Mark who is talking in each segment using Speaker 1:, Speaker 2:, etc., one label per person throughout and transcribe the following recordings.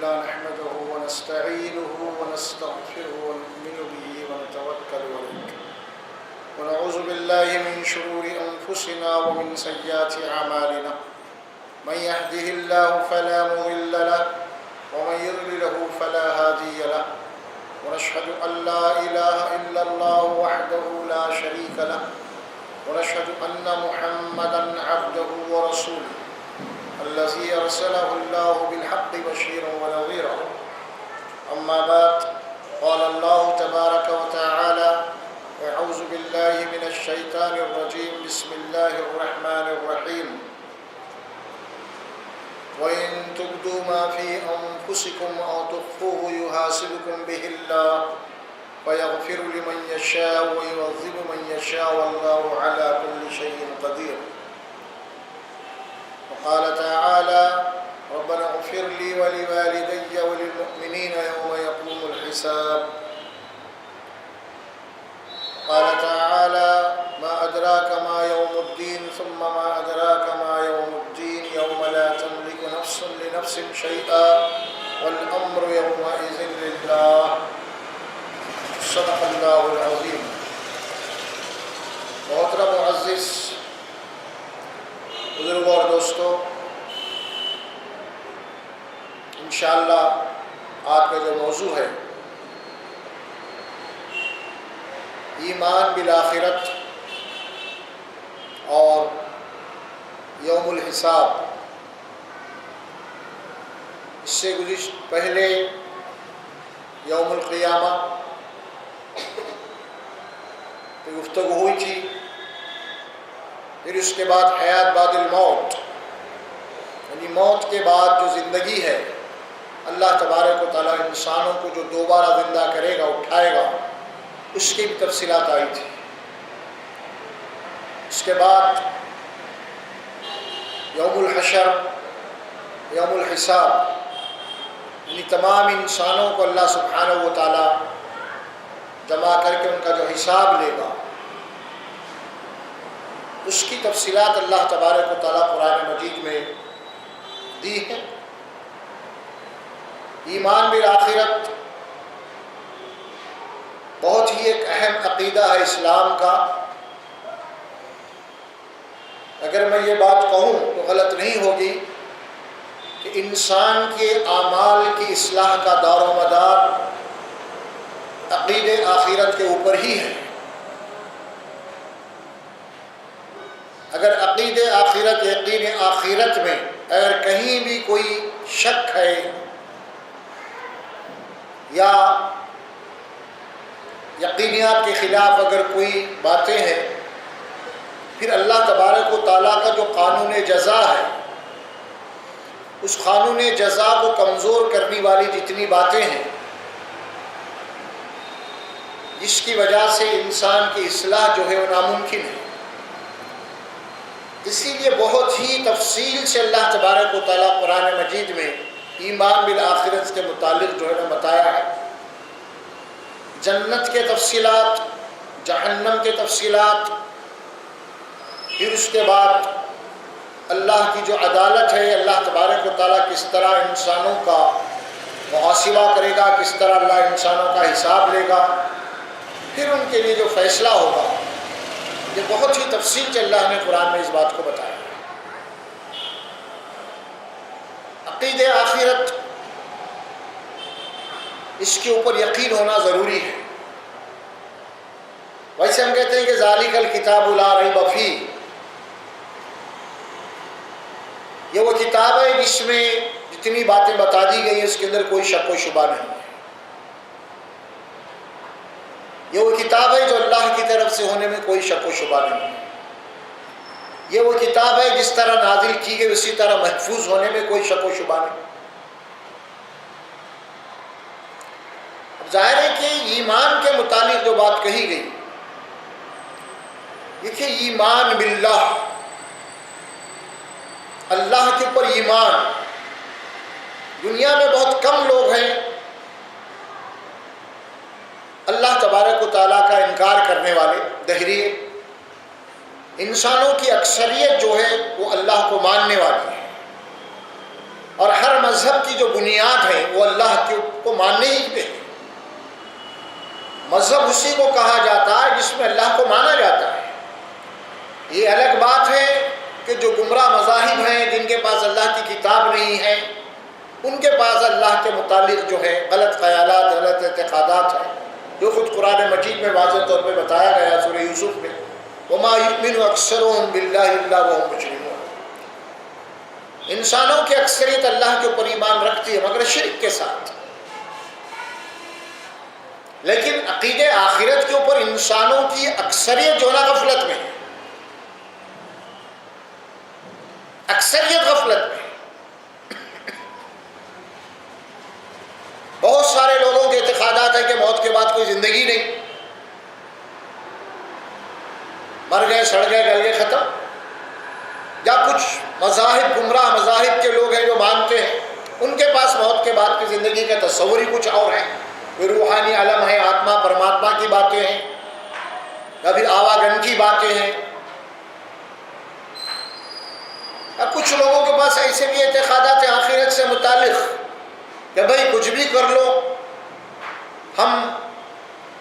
Speaker 1: لله نحمده ونستعينه ونستغفره ونؤمن به ونتوكل عليه ونعوذ بالله من شرور أنفسنا ومن سيئات أعمالنا من يهده الله فلا مضل له ومن يضلل فلا هادي له ونشهد أن لا إله إلا الله وحده لا شريك له ونشهد أن محمدا عبده ورسوله الذي أرسله الله بالحق بشيرا ونذيرا. أما بعد قال الله تبارك وتعالى أعوذ بالله من الشيطان الرجيم بسم الله الرحمن الرحيم وإن تبدوا ما في أنفسكم أو تخفوه يحاسبكم به الله فيغفر لمن يشاء ويعذب من يشاء والله على كل شيء قدير. وقال تعالى ربنا اغفر لي ولوالدي وللمؤمنين يوم يقوم الحساب. قال تعالى ما أدراك ما يوم الدين ثم ما أدراك ما يوم الدين يوم لا تملك نفس لنفس شيئا والأمر يومئذ لله. صدق اللہ العظیم. محترم معزز بزرگوں اور دوستوں، انشاءاللہ آج کا جو موضوع ہے ایمان بالآخرت اور یوم الحساب. اس سے پہلے یوم القیامہ پہ گفتگو ہوئی تھی، پھر اس کے بعد حیات بعد الموت، یعنی موت کے بعد جو زندگی ہے اللہ تبارک و تعالیٰ انسانوں کو جو دوبارہ زندہ کرے گا، اٹھائے گا، اس کی بھی تفصیلات آئی تھی. اس کے بعد یوم الحشر، یوم الحساب، یعنی تمام انسانوں کو اللہ سبحانہ و تعالیٰ جمع کر کے ان کا جو حساب لے گا، اس کی تفصیلات اللہ تبارک و تعالیٰ قرآن مجید میں دی ہے. ایمان بالآخرت بہت ہی ایک اہم عقیدہ ہے اسلام کا. اگر میں یہ بات کہوں تو غلط نہیں ہوگی کہ انسان کے اعمال کی اصلاح کا دار و مدار عقید آخرت کے اوپر ہی ہے. اگر عقید آخرت، یقین آخرت میں اگر کہیں بھی کوئی شک ہے یا یقینیات کے خلاف اگر کوئی باتیں ہیں، پھر اللہ تبارک و تعالیٰ کا جو قانون جزا ہے، اس قانون جزا کو کمزور کرنے والی جتنی باتیں ہیں جس کی وجہ سے انسان کی اصلاح جو ہے وہ ناممکن ہے. اسی لیے بہت ہی تفصیل سے اللہ تبارک و تعالیٰ قرآن مجید میں ایمان بالآخرت کے متعلق جو ہے نا بتایا ہے. جنت کے تفصیلات، جہنم کے تفصیلات، پھر اس کے بعد اللہ کی جو عدالت ہے، اللہ تبارک و تعالیٰ کس طرح انسانوں کا محاسبہ کرے گا، کس طرح اللہ انسانوں کا حساب لے گا، پھر ان کے لیے جو فیصلہ ہوگا، یہ بہت ہی تفصیل سے اللہ نے قرآن میں اس بات کو بتایا. عقید آخرت، اس کے اوپر یقین ہونا ضروری ہے. ویسے ہم کہتے ہیں کہ ذالک الکتاب لا ریب فیہ، یہ وہ کتاب ہے جس میں جتنی باتیں بتا دی گئی اس کے اندر کوئی شک و شبہ نہیں ہے. یہ وہ کتاب ہے جو اللہ کی طرف سے ہونے میں کوئی شک و شبہ نہیں ہے. یہ وہ کتاب ہے جس طرح نازل کی گئی اسی طرح محفوظ ہونے میں کوئی شک و شبہ نہیں. اب ظاہر ہے کہ ایمان کے متعلق جو بات کہی گئی، دیکھیے ایمان باللہ، اللہ کے اوپر ایمان. دنیا میں بہت کم لوگ ہیں اللہ تبارک و تعالیٰ کا انکار کرنے والے، دہریے. انسانوں کی اکثریت جو ہے وہ اللہ کو ماننے والی ہے، اور ہر مذہب کی جو بنیاد ہے وہ اللہ کو ماننے ہی پہ ہے۔ مذہب اسی کو کہا جاتا ہے جس میں اللہ کو مانا جاتا ہے۔ یہ الگ بات ہے کہ جو گمراہ مذاہب ہیں، جن کے پاس اللہ کی کتاب نہیں ہے، ان کے پاس اللہ کے متعلق جو ہے غلط خیالات، غلط اعتقادات ہیں، جو خود قرآن مجید میں واضح طور پہ بتایا گیا سورہ یوسف میں، وَمَا يُؤْمِنُ أَكْثَرُهُم بِاللَّهِ إِلَّا وَهُم مُشْرِكُونَ۔ انسانوں کی اکثریت اللہ کے اوپر ایمان رکھتی ہے مگر شرک کے ساتھ، لیکن عقیدے آخرت کے اوپر انسانوں کی اکثریت جو ہے غفلت میں ہے، اکثریت غفلت میں ہے۔ بہت سارے لوگوں کے اعتقادات ہیں کہ موت کے بعد کوئی زندگی نہیں، مر گئے، سڑ گئے، گل گئے، ختم۔ یا کچھ مذاہب، گمراہ مذاہب کے لوگ ہیں جو مانتے ہیں، ان کے پاس موت کے بعد کی زندگی کا تصور ہی کچھ اور ہے، کوئی روحانی عالم ہے، آتما پرماتما کی باتیں ہیں، یا پھر آواگن کی باتیں ہیں۔ یا کچھ لوگوں کے پاس ایسے بھی اعتقادات ہیں آخرت سے متعلق کہ بھائی کچھ بھی کر لو،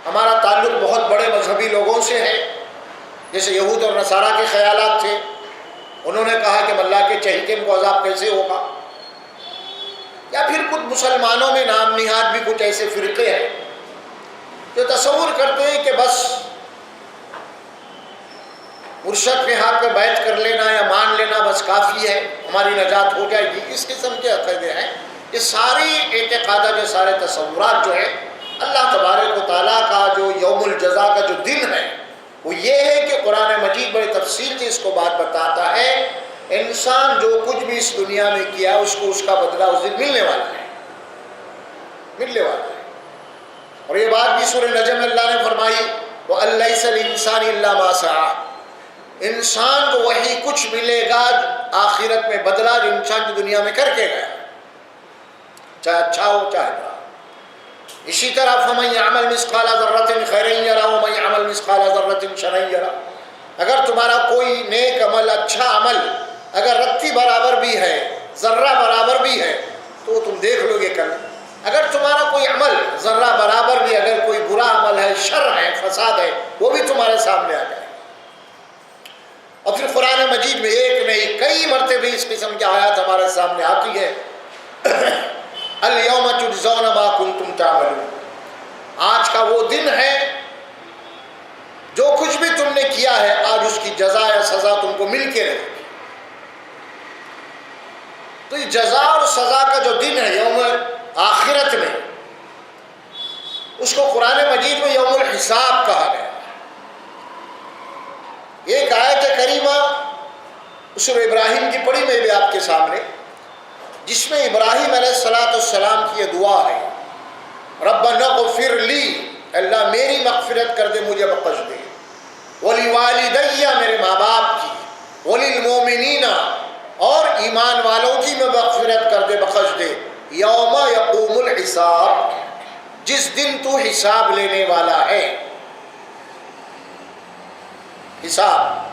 Speaker 1: ہمارا تعلق بہت بڑے مذہبی لوگوں سے ہے، جیسے یہود اور نصارہ کے خیالات تھے، انہوں نے کہا کہ اللہ کے چہیتے کو عذاب کیسے ہوگا۔ یا پھر کچھ مسلمانوں میں نام نہاد بھی کچھ ایسے فرقے ہیں جو تصور کرتے ہیں کہ بس مرشد کے ہاتھ پہ بیعت کر لینا یا مان لینا بس کافی ہے، ہماری نجات ہو جائے گی۔ اس قسم کے عقیدے ہیں۔ یہ ساری اعتقادات، جو سارے تصورات جو ہے اللہ تبارک و تعالیٰ کا جو یوم الجزا کا جو دن ہے وہ یہ ہے کہ قرآن مجید بڑی تفصیل سے اس کو بات بتاتا ہے، انسان جو کچھ بھی اس دنیا میں کیا اس کو اس کا بدلہ اس دن ملنے والا ہے، ملنے والا ہے۔ اور یہ بات بھی سورہ نجم میں اللہ نے فرمائی، وَأَن لَيْسَ لِلْإِنسَانِ إِلَّا مَا سَعَىٰ۔ انسان کو وہی کچھ ملے گا آخرت میں بدلہ جو انسان کی دنیا میں کر کے گیا، چاہے اچھا ہو چاہے برا۔ اسی طرح فَمَن يَعْمَلْ مِثْقَالَ ذَرَّةٍ خَيْرًا يَرَهُ وَمَن يَعْمَلْ مِثْقَالَ ذَرَّةٍ شَرًّا يَرَهُ۔ اگر تمہارا کوئی نیک عمل، اچھا عمل اگر رتی برابر بھی ہے، ذرہ برابر بھی ہے تو تم دیکھ لو گے کل۔ اگر تمہارا کوئی عمل ذرہ برابر بھی، اگر کوئی برا عمل ہے، شر ہے، فساد ہے، وہ بھی تمہارے سامنے آ جائے۔ اور پھر قرآن مجید میں ایک نہیں کئی مرتبہ اس قسم کی آیات ہمارے سامنے آتی ہے، الْيَوْمَ تُجْزَوْنَ مَا كُنْتُمْ تَعْمَلُونَ۔ آج کا وہ دن ہے جو کچھ بھی تم نے کیا ہے آج اس کی جزا یا سزا تم کو مل کے رہے گی۔ تو یہ جزا اور سزا کا جو دن ہے یوم آخرت میں، اس کو قرآن مجید میں یوم الحساب کہا گیا۔ ایک آیت کریمہ سورہ ابراہیم کی پڑھی میں بھی آپ کے سامنے، جس میں ابراہیم علیہ السلام کی یہ دعا ہے، ربنا اغفر لی، اللہ میری مغفرت کر دے، مجھے بخش دے، وَلِوَالِدَيَّ، میرے ماں باپ کی، وَلِلْمُؤْمِنِينَ، اور ایمان والوں کی میں مغفرت کر دے، بخش دے، یوم یقوم الحساب، جس دن تو حساب لینے والا ہے۔ حساب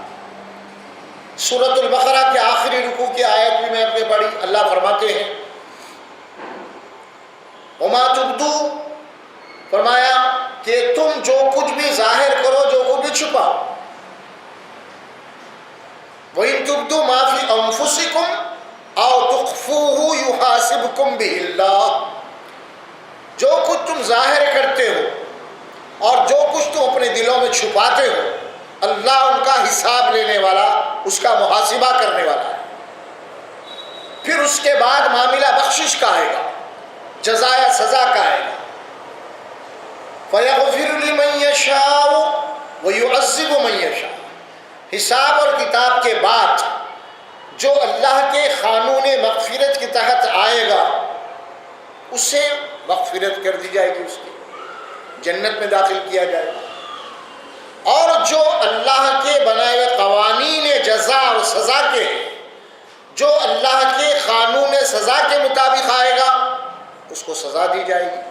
Speaker 1: سورۃ البقرہ کے آخری رکوع کی آیت بھی میں اپنے پڑھی، اللہ فرماتے ہیں وما تبدو، فرمایا کہ تم جو کچھ بھی ظاہر کرو، جو کچھ بھی چھپاؤ، وَإِن تُبْدُوا مَا فِي أَنفُسِكُمْ أَوْ تُخْفُوهُ يُحَاسِبْكُمْ بِهِ اللَّهُ، جو کچھ تم ظاہر کرتے ہو اور جو کچھ تم اپنے دلوں میں چھپاتے ہو، اللہ ان کا حساب لینے والا، اس کا محاسبہ کرنے والا ہے۔ پھر اس کے بعد معاملہ بخشش کا آئے گا، جزا یا سزا کا آئے گا۔ فَيَغْفِرُ لِمَن يَشَاءُ وَيُعَذِّبُ مَن يَشَاءُ۔ حساب اور کتاب کے بعد جو اللہ کے قانون مغفرت کے تحت آئے گا اسے مغفرت کر دی جائے گی، اس کی جنت میں داخل کیا جائے گا۔ اور جو اللہ کے بنائے ہوئے قوانین جزا اور سزا کے، جو اللہ کے قانون سزا کے مطابق آئے گا اس کو سزا دی جائے گی۔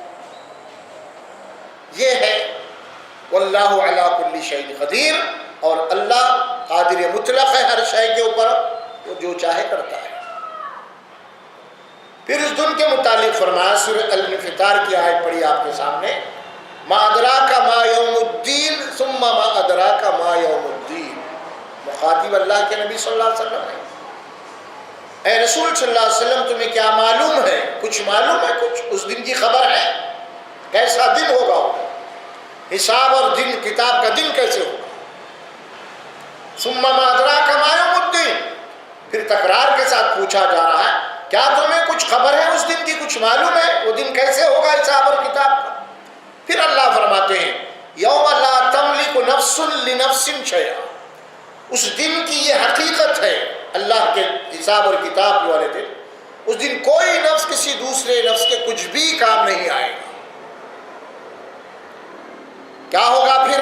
Speaker 1: یہ ہے واللہ علی کل شیء قدیر، اور اللہ قادر مطلق ہے ہر شے کے اوپر، وہ جو چاہے کرتا ہے۔ پھر اس دن کے متعلق فرمایا، سورہ الانفطار کی آیت پڑھی آپ کے سامنے، ما ادراک ما یوم الدین ثم ما ادراک ما یوم الدین. مخاطب اللہ کے نبی صلی اللہ علیہ وسلم ہے، اے رسول صلی اللہ علیہ وسلم تمہیں کیا معلوم ہے؟ کچھ معلوم ہے؟ کچھ اس دن کی خبر ہے؟ کیسا دن ہوگا؟ حساب اور دن، کتاب کا دن کیسے ہوگا؟ ثم ما ادراک ما یوم الدین. پھر تکرار کے ساتھ پوچھا جا رہا ہے، کیا تمہیں کچھ خبر ہے اس دن کی؟ کچھ معلوم ہے وہ دن کیسے ہوگا حساب اور کتاب کا؟ پھر اللہ فرماتے ہیں، یوم لا تملک نفس لنفس شیئا. اس دن کی یہ حقیقت ہے، اللہ کے حساب اور کتاب والے دن، اس دن کوئی نفس کسی دوسرے نفس کے کچھ بھی کام نہیں آئے گا. کیا ہوگا پھر؟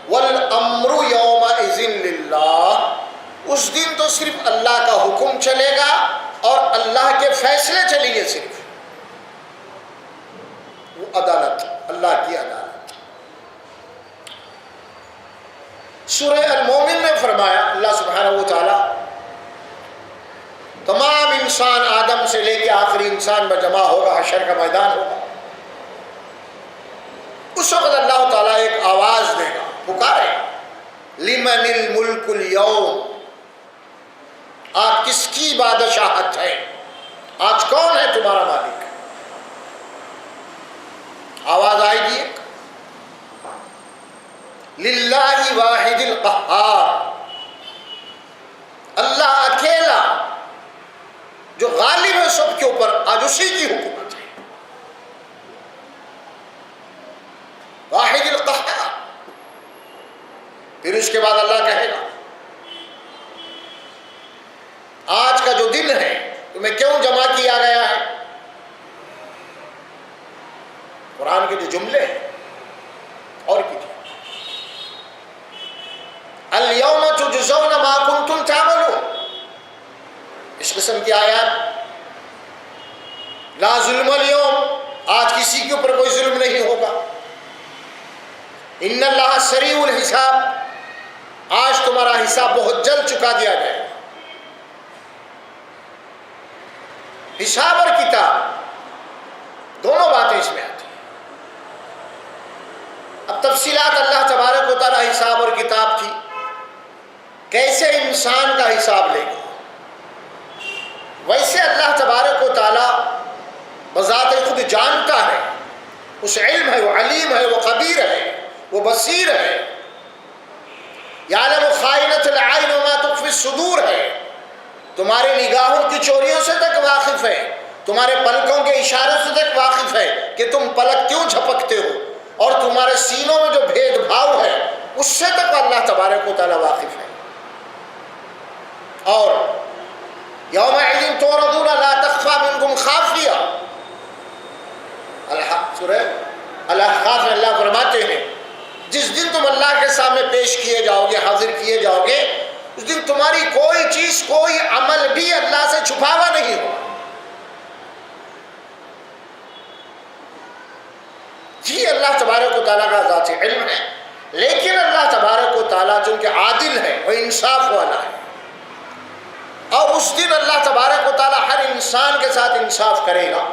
Speaker 1: والامر یومئذ للہ. اس دن تو صرف اللہ کا حکم چلے گا اور اللہ کے فیصلے چلیں گے، صرف وہ عدالت، اللہ کی عدالت. سورہ المومن میں فرمایا اللہ سبحانہ و تعالی، تمام انسان آدم سے لے کے آخری انسان میں جمع ہوگا، حشر کا میدان ہوگا. اس وقت اللہ تعالیٰ ایک آواز دے گا، پکارے، لمن الملک اليوم. آج کس کی بادشاہت ہے؟ آج کون ہے تمہارا مالک؟ آواز آئے گی ایک، للہ واحد القہار. اللہ اکیلا جو غالب ہے سب کے اوپر، آج اسی کی حکومت ہے. واحد القہار. پھر اس کے بعد اللہ کہے گا، آج کا جو دن ہے تمہیں کیوں جمع کیا گیا ہے؟ قرآن کے جو جملے ہیں اور کیجیے، الیوم تجزون ما کنتم تعملون. اس قسم کی آیات، لا ظلم اليوم، آج کسی کے اوپر کوئی ظلم نہیں ہوگا. ان اللہ سریع الحساب، آج تمہارا حساب بہت جلد چکا دیا جائے گا. حساب اور کتاب دونوں باتیں اس میں آتی ہیں. اب تفصیلات اللہ تبارک و تعالی حساب اور کتاب کی، کیسے انسان کا حساب لے گا. ویسے اللہ تبارک و تعالی بذات خود جانتا ہے، اس علم ہے، وہ علیم ہے، وہ خبیر ہے، وہ بصیر ہے. یعلم خائنۃ العین وما تخفی الصدور ہے، تمہاری نگاہوں کی چوریوں سے تک واقف ہے، تمہارے پلکوں کے اشاروں سے تک واقف ہے کہ تم پلک کیوں جھپکتے ہو، اور تمہارے سینوں میں جو بھید بھاؤ ہے اس سے تک اللہ تبارک و تعالی واقف ہے. اور یومئذ تعرضون لا تخفی منکم خافیہ، سورہ الاحقاف میں اللہ فرماتے ہیں، جس دن تم اللہ کے سامنے پیش کیے جاؤ گے، حاضر کیے جاؤ گے، اس دن تمہاری کوئی چیز، کوئی عمل بھی اللہ سے چھپا ہوا نہیں ہوگا. جی اللہ تبارک و تعالیٰ کا ذات علم ہے، لیکن اللہ تبارک و تعالیٰ چونکہ عادل ہے، وہ انصاف والا ہے، اور اس دن اللہ تبارک و تعالیٰ ہر انسان کے ساتھ انصاف کرے گا.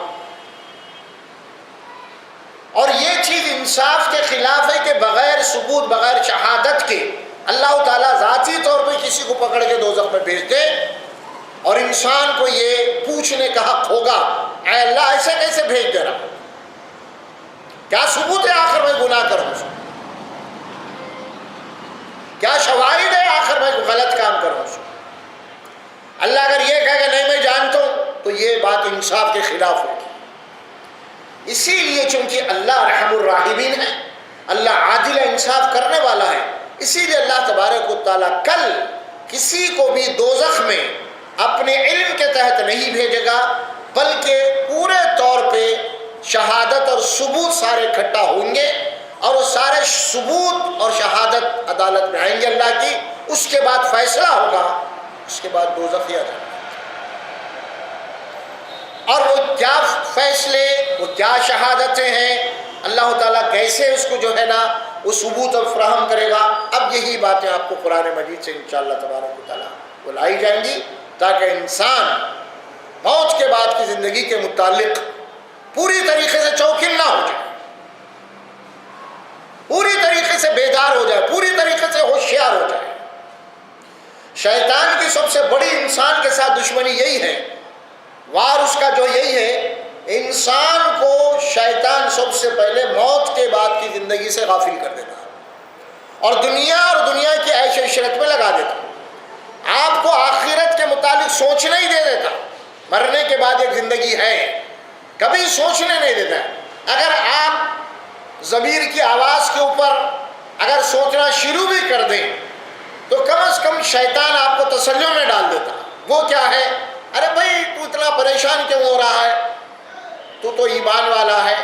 Speaker 1: اور یہ چیز انصاف کے خلاف ہے کہ بغیر ثبوت، بغیر شہادت کے اللہ تعالیٰ ذاتی طور پہ کسی کو پکڑ کے دوزخ میں بھیج دے، اور انسان کو یہ پوچھنے کا حق ہوگا، اے اللہ ایسے کیسے بھیج دے رہا؟ کیا ثبوت ہے آخر میں گناہ کروں؟ کیا شواہد ہے آخر میں غلط کام کروں؟ اللہ اگر یہ کہے کہ نہیں میں جانتا ہوں تو یہ بات انصاف کے خلاف ہوگی. اسی لیے چونکہ اللہ رحم الراحمین ہے، اللہ عادل انصاف کرنے والا ہے، اسی لیے اللہ تبارک و تعالیٰ کل کسی کو بھی دوزخ میں اپنے علم کے تحت نہیں بھیجے گا، بلکہ پورے طور پہ شہادت اور ثبوت سارے اکٹھا ہوں گے، اور وہ سارے ثبوت اور شہادت عدالت میں آئیں گے اللہ کی. اس کے بعد فیصلہ ہوگا، اس کے بعد دوزخ یا جنت. اور وہ کیا فیصلے، وہ کیا شہادتیں ہیں، اللہ تعالیٰ کیسے اس کو جو ہے نا وہ ثبوت اور فراہم کرے گا. اب یہی باتیں آپ کو قرآن مجید سے انشاءاللہ تبارک و تعالیٰ بلائی جائیں گی، تاکہ انسان موت کے بعد کی زندگی کے متعلق پوری طریقے سے چوکنا ہو جائے، پوری طریقے سے بیدار ہو جائے، پوری طریقے سے ہوشیار ہو جائے۔ شیطان کی سب سے بڑی انسان کے ساتھ دشمنی یہی ہے، وار اس کا جو یہی ہے، انسان کو شیطان سب سے پہلے موت کے بعد کی زندگی سے غافل کر دیتا اور دنیا کی عیش و عشرت میں لگا دیتا، آپ کو آخرت کے متعلق سوچنا ہی دے دیتا۔ مرنے کے بعد ایک زندگی ہے، کبھی سوچنے نہیں دیتا۔ اگر آپ ضمیر کی آواز کے اوپر اگر سوچنا شروع بھی کر دیں تو کم از کم شیطان آپ کو تسلیوں میں ڈال دیتا۔ وہ کیا ہے؟ ارے بھائی تو اتنا پریشان کیوں ہو رہا ہے؟ تو ایمان والا ہے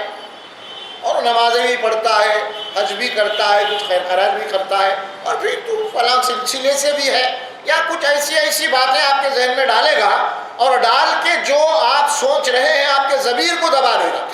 Speaker 1: اور نمازیں بھی پڑھتا ہے، حج بھی کرتا ہے، کچھ خیر خیرات بھی کرتا ہے، اور پھر تو فلاں سلسلے سے بھی ہے، یا کچھ ایسی باتیں آپ کے ذہن میں ڈالے گا اور ڈال کے جو آپ سوچ رہے ہیں آپ کے ضمیر کو دبا دے گا۔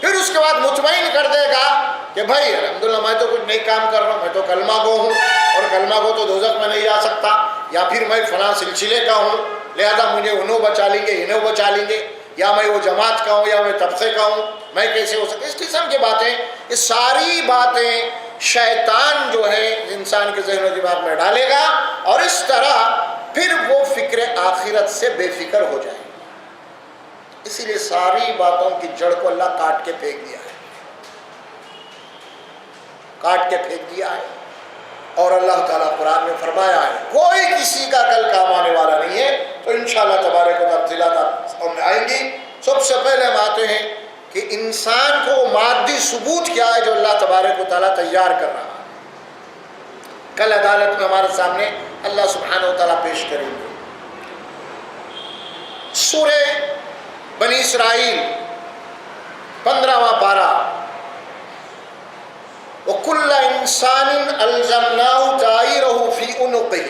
Speaker 1: پھر اس کے بعد مطمئن کر دے گا کہ بھائی الحمدللہ میں تو کچھ نہیں کام کر رہا ہوں، میں تو کلمہ گو ہوں اور کلمہ گو تو دوزخ میں نہیں جا سکتا، یا پھر میں فلاں سلسلے کا ہوں لہذا مجھے انہوں بچا لیں گے، انہوں بچا لیں گے، یا میں وہ جماعت کا ہوں یا میں طبقے کا ہوں، میں کیسے ہو سکتا۔ اس قسم کی باتیں، یہ ساری باتیں شیطان جو ہے انسان کے ذہن و دماغ میں ڈالے گا، اور اس طرح پھر وہ فکر آخرت سے بے فکر ہو جائے۔ اسی لیے ساری باتوں کی جڑ کو اللہ کاٹ کے پھینک دیا ہے، کاٹ کے پھینک دیا ہے۔ اور اللہ تعالیٰ قرآن میں فرمایا ہے کوئی کسی کا کل کام آنے والا نہیں ہے۔ تو انشاءاللہ تبارک و تفصیلات آپ سامنے آئیں گی۔ سب سے پہلے ہم آتے ہیں کہ انسان کو مادی ثبوت کیا ہے جو اللہ تبارک و تعالیٰ تیار کر رہا ہے، کل عدالت میں ہمارے سامنے اللہ سبحانہ و تعالیٰ پیش کریں گے۔ سورہ بنی اسرائیل 15واں پارہ، وَكُلَّ إِنسَانٍ أَلْزَمْنَاهُ طَائِرَهُ فِي عُنُقِهِ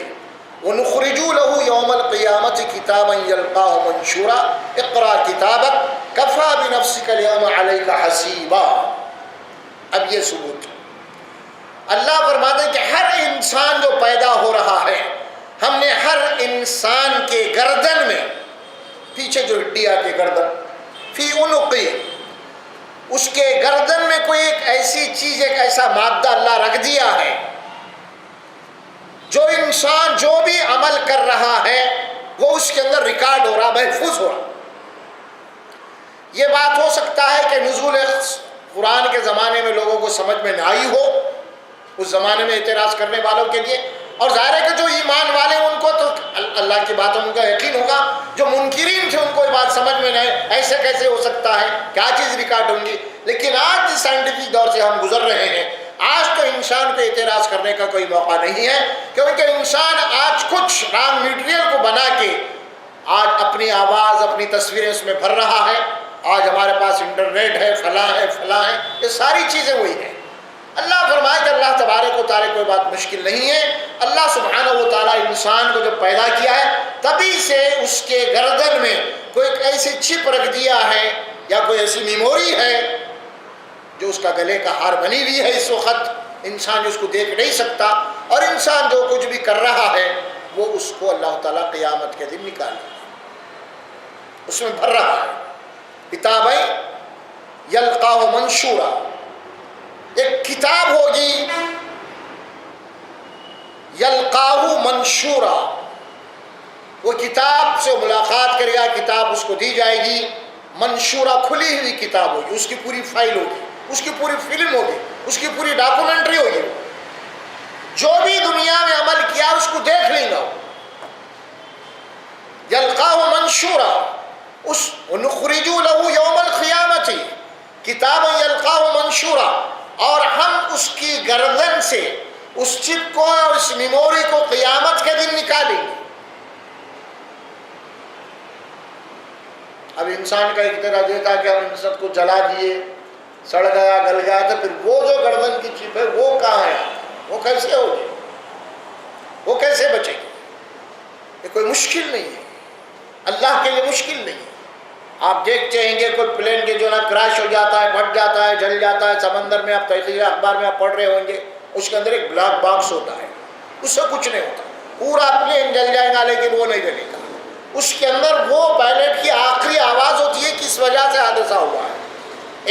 Speaker 1: وَنُخْرِجُ لَهُ يَوْمَ الْقِيَامَةِ كِتَابًا يَلْقَاهُ مَنشُورًا اقْرَأْ كِتَابَكَ كَفَىٰ بِنَفْسِكَ الْيَوْمَ عَلَيْكَ حَسِيبًا۔ اب یہ ثبوت اللہ فرماتے ہیں کہ ہر انسان جو پیدا ہو رہا ہے، ہم نے ہر انسان کے گردن میں، پیچھے جو ہڈی آتی ہے گردن، فی عنقی، اس کے گردن میں کوئی ایک ایسی چیز، ایک ایسا مادہ اللہ رکھ دیا ہے جو انسان جو بھی عمل کر رہا ہے وہ اس کے اندر ریکارڈ ہو رہا، محفوظ ہو رہا۔ یہ بات ہو سکتا ہے کہ نزول قرآن کے زمانے میں لوگوں کو سمجھ میں نہ آئی ہو، اس زمانے میں اعتراض کرنے والوں کے لیے، اور ظاہر ہے کہ جو ایمان والے ان کو تو اللہ کی باتوں کا یقین ہوگا، جو منکرین تھے ان کو یہ بات سمجھ میں نہیں، ایسے کیسے ہو سکتا ہے، کیا چیز ریکارڈ ہوں گی۔ لیکن آج جس سائنٹیفک دور سے ہم گزر رہے ہیں، آج تو انسان پہ اعتراض کرنے کا کوئی موقع نہیں ہے، کیونکہ انسان آج کچھ رانگ میٹیریل کو بنا کے آج اپنی آواز، اپنی تصویریں اس میں بھر رہا ہے۔ آج ہمارے پاس انٹرنیٹ ہے، فلاں ہے، فلاں ہے، یہ ساری چیزیں وہی ہیں۔ اللہ فرمائے کہ اللہ تبارک و تعالیٰ کوئی بات مشکل نہیں ہے۔ اللہ سبحانہ و تعالیٰ انسان کو جب پیدا کیا ہے تبھی سے اس کے گردن میں کوئی ایسی چپ رکھ دیا ہے یا کوئی ایسی میموری ہے جو اس کا گلے کا ہار بنی ہوئی ہے۔ اس وقت انسان اس کو دیکھ نہیں سکتا، اور انسان جو کچھ بھی کر رہا ہے وہ اس کو اللہ تعالیٰ قیامت کے دن نکالے گا، اس میں بھر رہا ہے۔ کتابیں یلقاہ منشورا، ایک کتاب ہوگی یلقاہ منشورا، وہ کتاب سے ملاقات کرے گا، کتاب اس کو دی جائے گی، منشورا کھلی ہوئی کتاب ہوگی، اس کی پوری فائل ہوگی، اس کی پوری فلم ہوگی، اس کی پوری ڈاکومنٹری ہوگی، جو بھی دنیا میں عمل کیا اس کو دیکھ لیں گا۔ یلقاہ منشورا، اس نخرج لہ یوم القیامت کتاب یلقاہ منشورا، اور ہم اس کی گردن سے اس چپ کو اور اس میموری کو قیامت کے دن نکالیں گے۔ اب انسان کا ایک طرح دیتا کہ ہم ان سب کو جلا دیے، سڑ گیا، گل گیا، تو پھر وہ جو گردن کی چپ ہے وہ کہاں ہے؟ وہ کیسے ہوگی؟ وہ کیسے بچے گی؟ یہ کوئی مشکل نہیں ہے، اللہ کے لیے مشکل نہیں ہے۔ آپ دیکھتے ہیں کہ کوئی پلین کے جو نا کریش ہو جاتا ہے، پھٹ جاتا ہے، جل جاتا ہے سمندر میں، آپ تحقیق اخبار میں آپ پڑھ رہے ہوں گے، اس کے اندر ایک بلیک باکس ہوتا ہے، اس سے کچھ نہیں ہوتا، پورا پلین جل جائے گا لیکن وہ نہیں جلے گا۔ اس کے اندر وہ پائلٹ کی آخری آواز ہوتی ہے کس وجہ سے حادثہ ہوا ہے۔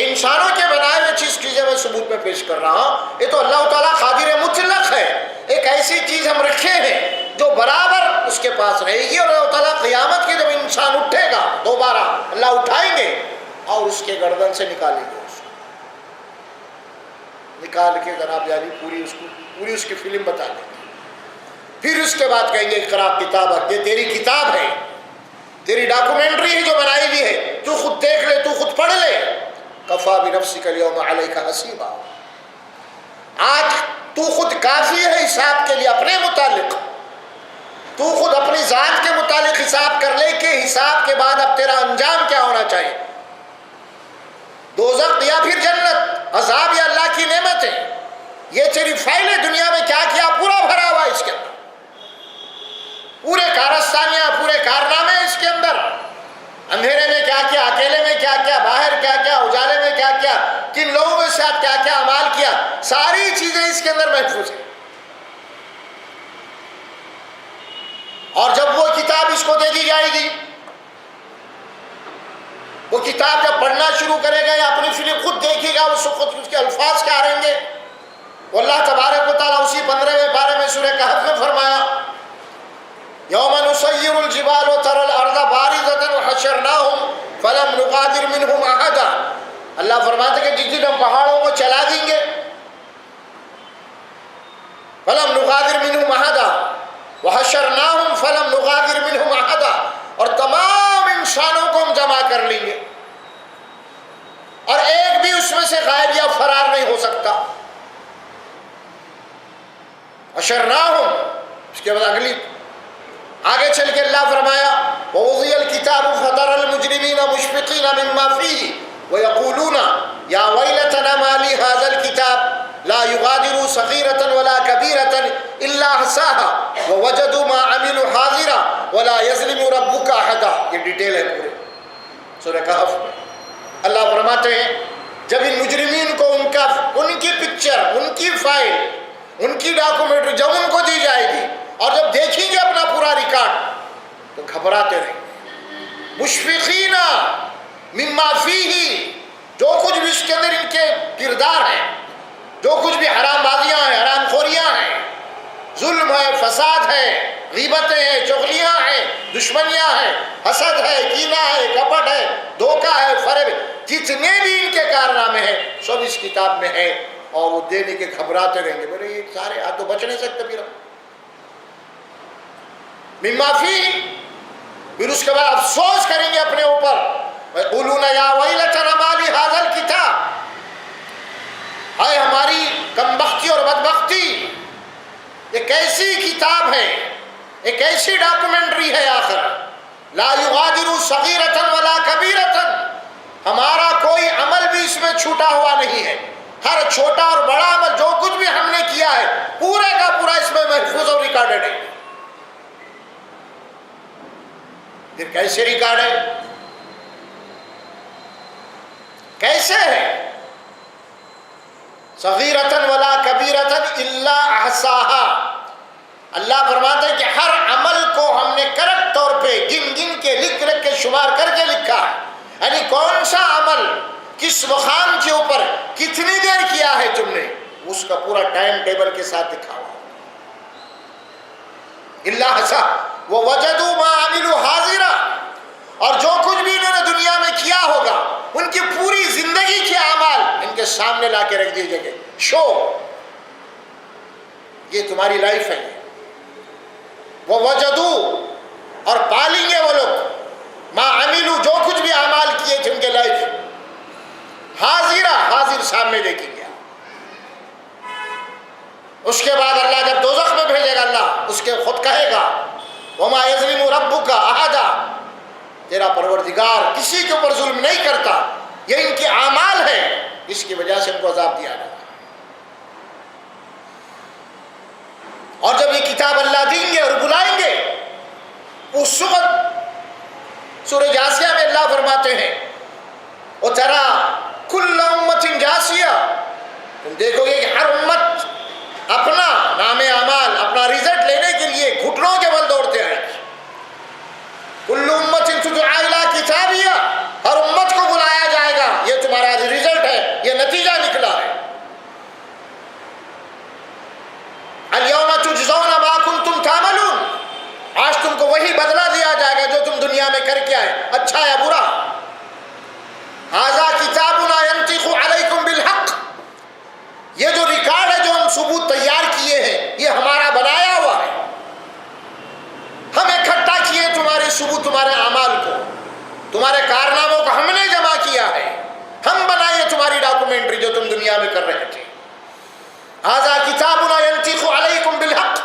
Speaker 1: انسانوں کے بنائے ہوئے چیزیں میں ثبوت میں پیش کر رہا ہوں، یہ تو اللہ تعالیٰ قادر مطلق ہے۔ ایک ایسی چیز ہم رکھے ہیں جو برابر اس کے پاس رہے گی، اور اللہ تعالیٰ قیامت کے جب انسان اٹھے گا دوبارہ اللہ اٹھائیں گے اور اس کے گردن سے نکالیں گے، اس کو نکال کے جناب یعنی پوری اس کی فلم بتا دیں گے۔ پھر اس کے بعد کہیں گے اقرا کتابک، یہ تیری کتاب ہے، تیری ڈاکومنٹری ہے جو بنائی ہوئی ہے، تو خود دیکھ لے، تو خود پڑھ لے۔ کفا بنفسک الیوم علیک حسیبا، آج تو خود کافی ہے حساب کے لیے اپنے متعلق، تو خود اپنی ذات کے متعلق حساب کر لے کہ حساب کے بعد اب تیرا انجام کیا ہونا چاہیے، دوزخ یا پھر جنت، عذاب یا اللہ کی نعمتیں۔ یہ تیری فائل ہے، دنیا میں کیا کیا پورا بھرا ہوا اس کے اندر، پورے کارستانیاں، پورے کارنامے اس کے اندر، اندھیرے میں کیا کیا، اکیلے میں کیا کیا، باہر کیا کیا، اجالے میں کیا کیا، کن لوگوں کے ساتھ کیا کیا اعمال کیا، ساری چیزیں اس کے اندر محفوظ ہیں۔ اور جب وہ کتاب اس کو دے دی جائے گی، وہ کتاب جب پڑھنا شروع کرے گا یا اپنی فلم خود دیکھے گا، اس وقت اس کے الفاظ کیا رہیں گے؟ اللہ تبارک و تعالیٰ اسی 15ویں پارے میں سورہ کہف میں فرمایا، یوم نسیر الجبال وتری الارض بارزۃ وحشرناہم فلم نغادر منہم احدا۔ اللہ فرماتے کہ جس دن ہم پہاڑوں کو چلا دیں گے، فلم نغادر منہم احدا وحشرناہم فلم نغادر منہم احدا، اور تمام انسانوں کو ہم جمع کر لیں گے اور ایک بھی اس میں سے غائب یا فرار نہیں ہو سکتا۔ حشرناہم، اس کے بعد اگلی آگے چل کے اللہ فرمایا وَوُضِعَ الْكِتَابُ فَتَرَى الْمُجْرِمِينَ مُشْفِقِينَ مِمَّا فِيهِ وَيَقُولُونَ يَا وَيْلَتَنَا مَا لِي هَذَا الْكِتَابِ لَا يُغَادِرُ صَغِيرَةً وَلَا كَبِيرَةً إِلَّا أَحْصَاهَا وَوَجَدُوا مَا عَمِلُوا حَاضِرًا وَلَا يَظْلِمُ رَبُّكَ أَحَدًا۔ یہ ڈیٹیل ہے پورے سورہ کہف میں۔ اللہ فرماتے ہیں جب ان مجرمین کو ان کی پکچر، ان کی فائل، ان کی ڈاکومنٹری جب ان کو دی جائے گی اور جب دیکھیں گے اپنا پورا ریکارڈ تو گھبراتے رہیں گے۔ مشفقین مما فیہ، جو کچھ بھی اس کے اندر ان کے کردار ہیں، جو کچھ بھی حرام بازیاں ہیں، حرام خوریاں ہیں، ظلم ہے، فساد ہے، غیبتیں ہیں، چغلیاں ہیں، دشمنیاں ہیں، حسد ہے، کینہ ہے، کپٹ ہے، دھوکہ ہے، فریب، جتنے بھی ان کے کارنامے ہیں سب اس کتاب میں ہیں، اور وہ دینے کے گھبراتے رہیں گے۔ بولے یہ سارے آج تو بچ نہیں سکتے پھر مما فیہ، پھر اس کے بعد افسوس کریں گے اپنے اوپر، وَيَقُولُونَ يَا وَيْلَتَنَا مَا لِهَذَا الْكِتَابِ، ہائے ہماری کمبختی اور بدبختی، یہ کیسی کتاب ہے، یہ کیسی ڈاکومنٹری ہے آخر، لا یغادر صغیرۃ ولا کبیرۃ، ہمارا کوئی عمل بھی اس میں چھوٹا ہوا نہیں ہے، ہر چھوٹا اور بڑا عمل جو کچھ بھی ہم نے کیا ہے پورے کا پورا اس میں محفوظ اور ریکارڈڈ ہے۔ پھر کیسے ریکارڈ ہے، کیسے ہے؟ صغیرۃ ولا کبیرۃ الا احصاها، اللہ فرماتے ہیں کہ ہر عمل کو ہم نے کریکٹ طور پہ گن گن کے لکھ کے شمار کر کے لکھا ہے، یعنی کون سا عمل کس مقام کے اوپر کتنی دیر کیا ہے تم نے، اس کا پورا ٹائم ٹیبل کے ساتھ لکھا ہوا الا احصاها وَوَجَدُوا مَا عَمِلُوا حَاضِرًا، اور جو کچھ بھی انہوں نے دنیا میں کیا ہوگا ان کی پوری زندگی کے اعمال ان کے سامنے لا کے رکھ دیجئے گے، شو یہ تمہاری لائف ہے۔ وَوَجَدُوا، اور پالیں گے وہ لوگ، مَا عَمِلُوا، جو کچھ بھی اعمال کیے تھے ان کے لائف، حاضر سامنے دیکھیں گے۔ اس کے بعد اللہ جب دوزخ میں بھیجے گا، اللہ اس کے خود کہے گا وَمَا يَظْلِمُ رَبُّكَ أَحَدًا، تیرا پروردگار کسی کے اوپر ظلم نہیں کرتا، یہ ان کے اعمال ہے، اس کی وجہ سے ان کو عذاب دیا جائے۔ اور جب یہ کتاب اللہ دیں گے اور بلائیں گے، اس وقت سورہ جاسیہ میں اللہ فرماتے ہیں وَتَرَى كُلَّ أُمَّةٍ جَاسِيَةٍ، تم دیکھو گے کہ ہر امت اپنا نام اعمال، اپنا رزلٹ لینے کے لیے گھٹنوں کے بل دوڑتے ہیں۔ کل تمہارے کارناموں کو ہم نے جمع کیا ہے، ہم بنائے تمہاری ڈاکومنٹری جو تم دنیا میں کر رہے تھے۔ ھذا کتابنا ینطق علیکم بالحق،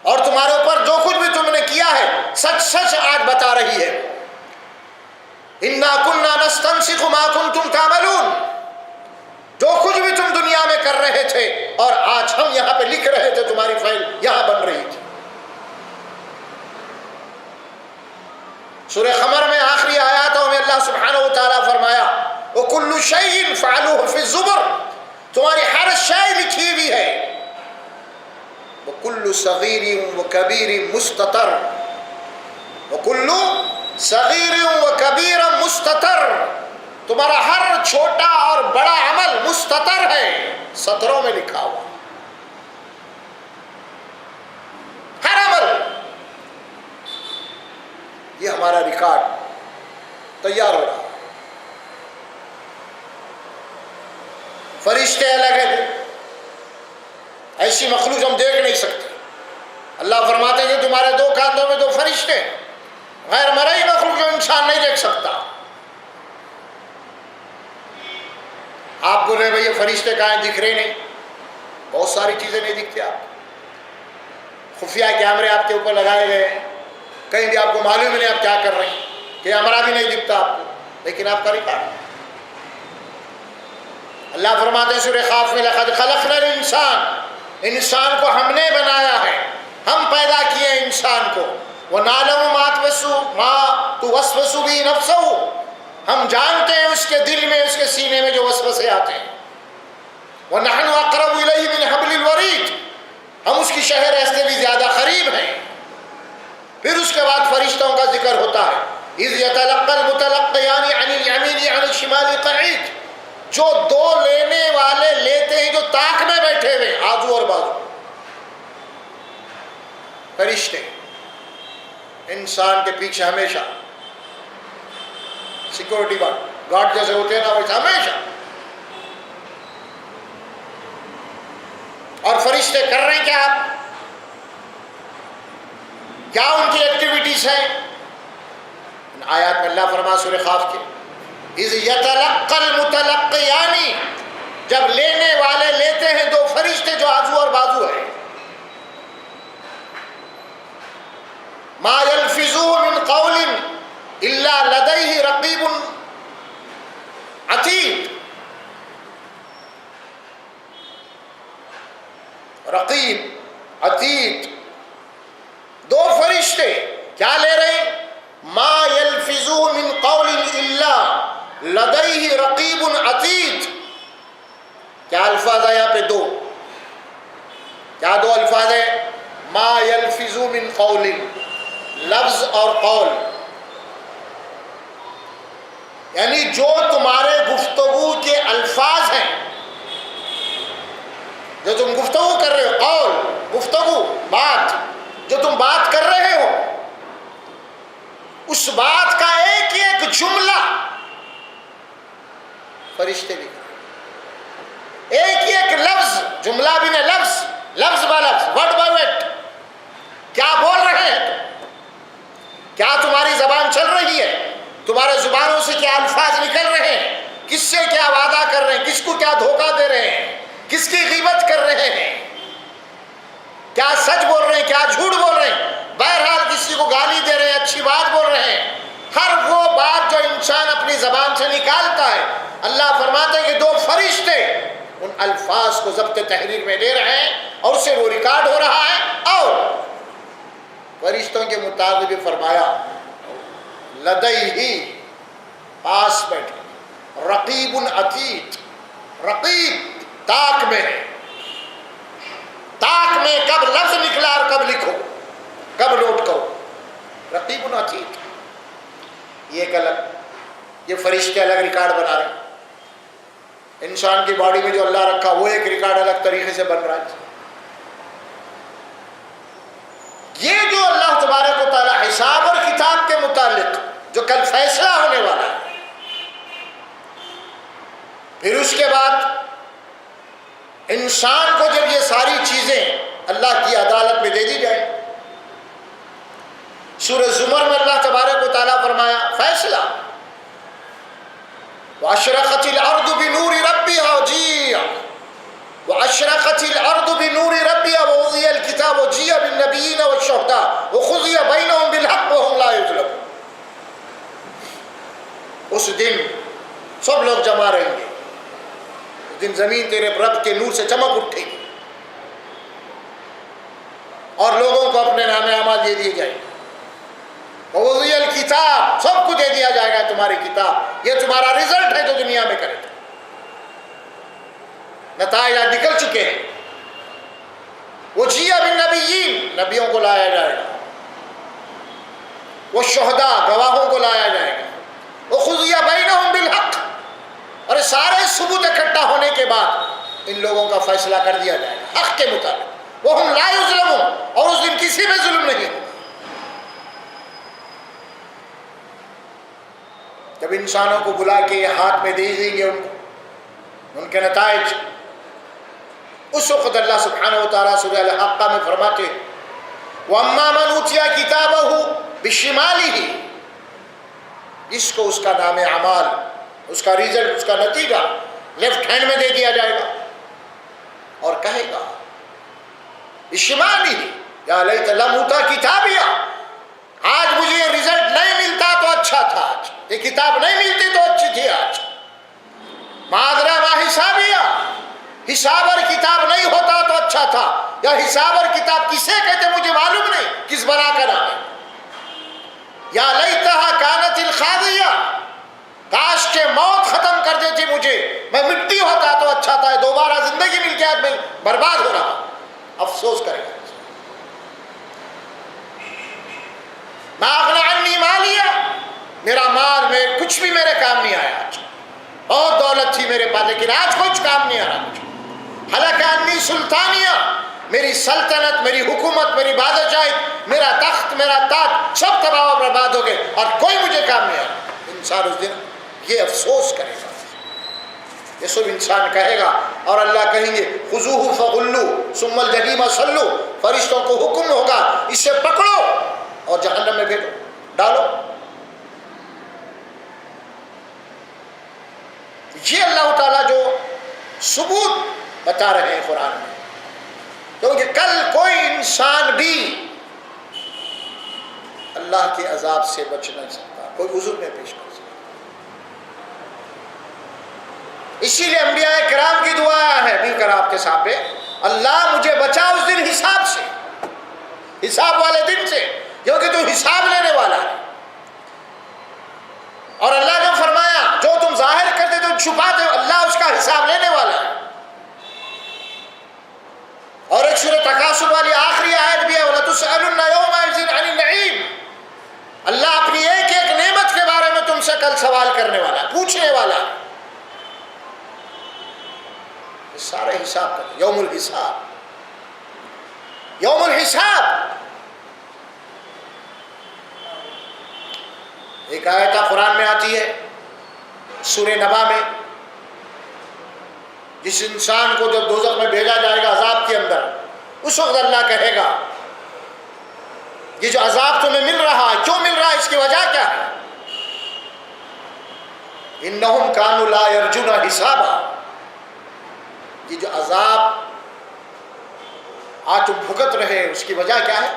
Speaker 1: اور تمہارے اوپر جو کچھ بھی تم نے کیا ہے سچ سچ آج بتا رہی ہے۔ انا کنا نستنسخ ما کنتم تعملون، جو کچھ بھی تم دنیا میں کر رہے تھے اور آج ہم یہاں پہ لکھ رہے تھے، تمہاری فائل یہاں بن رہی تھی۔ سورہ قمر میں آخری آیاتوں میں اللہ سبحانہ و تعالیٰ فرمایا وَكُلُّ شَيْءٍ فَعَلُوهُ فِي الزُّبُرِ، تمہاری ہر شے لکھی ہوئی ہے۔ وَكُلُّ صَغِيرٍ وَكَبِيرٍ مُسْتَطَرٍ، وَكُلُّ صَغِيرٍ وَكَبِيرٍ مُسْتَطَرٍ، تمہارا ہر چھوٹا اور بڑا عمل مستتر ہے، سطروں میں لکھا ہوا ہر عمل۔ یہ ہمارا ریکارڈ تیار ہو رہا ہے۔ فرشتے الگ ہیں، ایسی مخلوق ہم دیکھ نہیں سکتے۔ اللہ فرماتے ہیں کہ تمہارے دو کاندھوں میں دو فرشتے ہیں، غیر مرئی مخلوق جو انسان نہیں دیکھ سکتا۔ آپ بول رہے بھائی یہ فرشتے کہاں ہیں؟ دکھ رہے نہیں، بہت ساری چیزیں نہیں دکھتی آپ۔ خفیہ کیمرے آپ کے اوپر لگائے گئے ہیں، کہیں بھی آپ کو معلوم ہی نہیں آپ کیا کر رہے ہیں، کیمرہ بھی نہیں دکھتا آپ کو، لیکن آپ کا ریکارڈ۔ اللہ فرماتے ہیں سورہ قاف میں لقد خلقنا الانسان، انسان کو ہم نے بنایا ہے، ہم پیدا کیے انسان کو۔ وَنَعْلَمُ مَا تُوَسْوِسُ بِهِ نَفْسُهُ، ہم جانتے ہیں اس کے دل میں، اس کے سینے میں جو وسوسے آتے ہیں۔ وَنَحْنُ أَقْرَبُ إِلَيْهِ مِنْ حَبْلِ الْوَرِيدِ، ہم اس کی شہ رہتے بھی زیادہ قریب ہیں۔ پھر اس کے بعد فرشتوں کا ذکر ہوتا ہے، اِذْ يَتَلَقَّى الْمُتَلَقِّيَانِ عَنِ الْيَمِينِ عَنِ الشِّمَالِ قَعِيدٌ، جو دو لینے والے لیتے ہیں جو طاق میں بیٹھے ہوئے، آزو اور بازو، فرشتے انسان کے پیچھے ہمیشہ سیکورٹی گارڈ جیسے ہوتے ہیں نا، ویسے ہمیشہ۔ اور فرشتے کر رہے ہیں کیا؟ آپ کیا ان کی ایکٹیویٹیز ہیں؟ ان آیات میں اللہ فرما سورہ قاف کے اِذْ يَتَلَقَّى الْمُتَلَقِّيَانِ، جب لینے والے لیتے ہیں دو فرشتے جو آزو اور بازو ہیں۔ مَا يَلْفِظُ مِنْ قَوْلٍ إِلَّا لَدَيْهِ رَقِيبٌ عَتِيدٌ، رقیب عتید، دو فرشتے کیا لے رہے ہیں؟ ما يلفظ من قول الا لديه رقیب عتید۔ کیا الفاظ ہے یہاں پہ؟ دو۔ کیا دو الفاظ ہے؟ ما يلفظ من قول، لفظ اور قول، یعنی جو تمہارے گفتگو کے الفاظ ہیں، جو تم گفتگو کر رہے ہو، قول گفتگو بات، جو تم بات کر رہے ہو، اس بات کا ایک ایک جملہ فرشتے لکھ رہے ہیں، ایک ایک لفظ، جملہ بھی نہیں، لفظ، لفظ با لفظ، ورڈ بائی ورڈ، کیا بول رہے ہیں تم؟ کیا تمہاری زبان چل رہی ہے؟ تمہارے زبانوں سے کیا الفاظ نکل رہے ہیں؟ کس سے کیا وعدہ کر رہے ہیں؟ کس کو کیا دھوکہ دے رہے ہیں؟ کس کی غیبت کر رہے ہیں؟ کیا سچ بول رہے ہیں؟ کیا جھوٹ بول رہے ہیں؟ بہرحال کسی کو گالی دے رہے ہیں، اچھی بات بول رہے ہیں، ہر وہ بات جو انسان اپنی زبان سے نکالتا ہے، اللہ فرماتے ہیں کہ دو فرشتے ان الفاظ کو ضبط تحریر میں لے رہے ہیں اور اس سے وہ ریکارڈ ہو رہا ہے۔ اور فرشتوں کے مطابق بھی فرمایا لدیہ، پاس بیٹھے، رقیب عتید، رقیب طاق میں ہے، طاق میں کب لفظ نکلا اور کب لکھو، کب نوٹ کرو، رقیب عتید۔ یہ ایک الگ، یہ فرشتے الگ ریکارڈ بنا رہے ہیں۔ انسان کی باڈی میں جو اللہ رکھا وہ ایک ریکارڈ الگ طریقے سے بن رہا ہے۔ یہ جو اللہ تبارک و تعالی حساب اور کتاب کے متعلق جو کل فیصلہ ہونے والا ہے، پھر اس کے بعد انسان کو جب یہ ساری چیزیں اللہ کی عدالت میں دے دی جائے، سورہ زمر میں اللہ تبارک و تعالیٰ فرمایا فیصلہ واشرقت الارض بنور ربها وجيء واشرقت الارض بنور ربها ووضع الكتاب وجيء بالنبيين والشهداء وقضي بينهم بالحق وهم لا يظلمون. اس دن سب لوگ جمع رہیں گے، اس دن زمین تیرے رب کے نور سے چمک اٹھے گی اور لوگوں کو اپنے نام اعمال دے دیے جائیں گے. ووضع الکتاب، سب کو دے دیا جائے گا تمہاری کتاب، یہ تمہارا رزلٹ ہے جو دنیا میں کرے تھے، نتائج نکل چکے ہیں. وجیء بالنبیین، نبیوں کو لایا جائے گا، والشہداء، گواہوں کو لایا جائے گا، وقضی بینہم بالحق، اور سارے ثبوت اکٹھا ہونے کے بعد ان لوگوں کا فیصلہ کر دیا جائے گا حق کے مطابق. وہم لا یظلمون، اور اس دن کسی میں ظلم نہیں ہوگا. جب انسانوں کو بلا کے ہاتھ میں دے دیں گے ان کے نتائج، اس وقت اللہ سبحانہ وتعالیٰ سورہ الحاقہ میں فرماتے ہیں وَأَمَّا مَنْ أُوتِيَ كِتَابَهُ بِشِمَالِهِ، جس کو اس کا نام اعمال، اس کا ریزلٹ، اس کا نتیجہ لیفٹ ہینڈ میں دے دیا جائے گا اور کہے گا بِشِمَالِهِ یا لیت لم اوتی کتابیہ، آج مجھے یہ ریزلٹ نہیں ملتا تو اچھا تھا، آج یہ کتاب نہیں ملتی تو اچھی تھی، آج ما ادری ما حسابیہ، حساب اور کتاب نہیں ہوتا تو اچھا تھا، یا حساب اور کتاب کسے کہتے مجھے معلوم نہیں، کس بنا کا نام ہے. یا لیتہا کانت القاضیہ، کاش کے موت ختم کر دیتی مجھے، میں مٹی ہوتا تو اچھا تھا، دوبارہ زندگی مل کے آج میں برباد ہو رہا. افسوس کرے گا. ما اغنی عنی مالیہ، میرا مال میں کچھ بھی میرے کام نہیں آیا، آج بہت دولت تھی میرے پاس لیکن آج کچھ کام نہیں آ رہا مجھے. ہلک عنی سلطانیہ، میری سلطنت، میری حکومت، میری بادشاہت، میرا تخت، میرا تاج سب تباہ و برباد ہو گئے اور کوئی مجھے کام نہیں آ رہا. انسان اس دن یہ افسوس کرے گا، یہ سب انسان کہے گا. اور اللہ کہیں گے خذوہ فغلوہ ثم الجحیم صلوہ، فرشتوں کو حکم ہوگا اسے پکڑو اور جہنم میں بھیجو، ڈالو. یہ اللہ تعالیٰ جو ثبوت بتا رہے ہیں قرآن میں، کیونکہ کل کوئی انسان بھی اللہ کے عذاب سے بچ نہیں سکتا، کوئی عذر نہیں پیش کر سکتا. اسی لیے انبیاء کرام کی دعا ہے مل کر آپ کے سامنے، اللہ مجھے بچا اس دن حساب سے، حساب والے دن سے، کیونکہ تو حساب لینے والا ہے. اور اللہ نے فرمایا جو تم ظاہر کرتے تم چھپاتے ہو، اللہ اس کا حساب لینے والا ہے. اور ایک سورۃ تکاثر والی آخری آیت بھی ہے وَلَتُسْأَلُنَّ يَوْمَئِذٍ عَنِ النَّعِيمِ، اللہ اپنی ایک ایک نعمت کے بارے میں تم سے کل سوال کرنے والا ہے، پوچھنے والا ہے. سارے حساب کریں، یوم الحساب، یوم الحساب. ایک آیت قرآن میں آتی ہے سورہ نبا میں، جس انسان کو جب دوزخ میں بھیجا جائے گا عذاب کے اندر، اس وقت اللہ کہے گا یہ جو عذاب تمہیں مل رہا ہے کیوں مل رہا ہے، اس کی وجہ کیا ہے؟ انہم کانوا لا یرجون حسابا، یہ جو عذاب آج تم بھگت رہے اس کی وجہ کیا ہے؟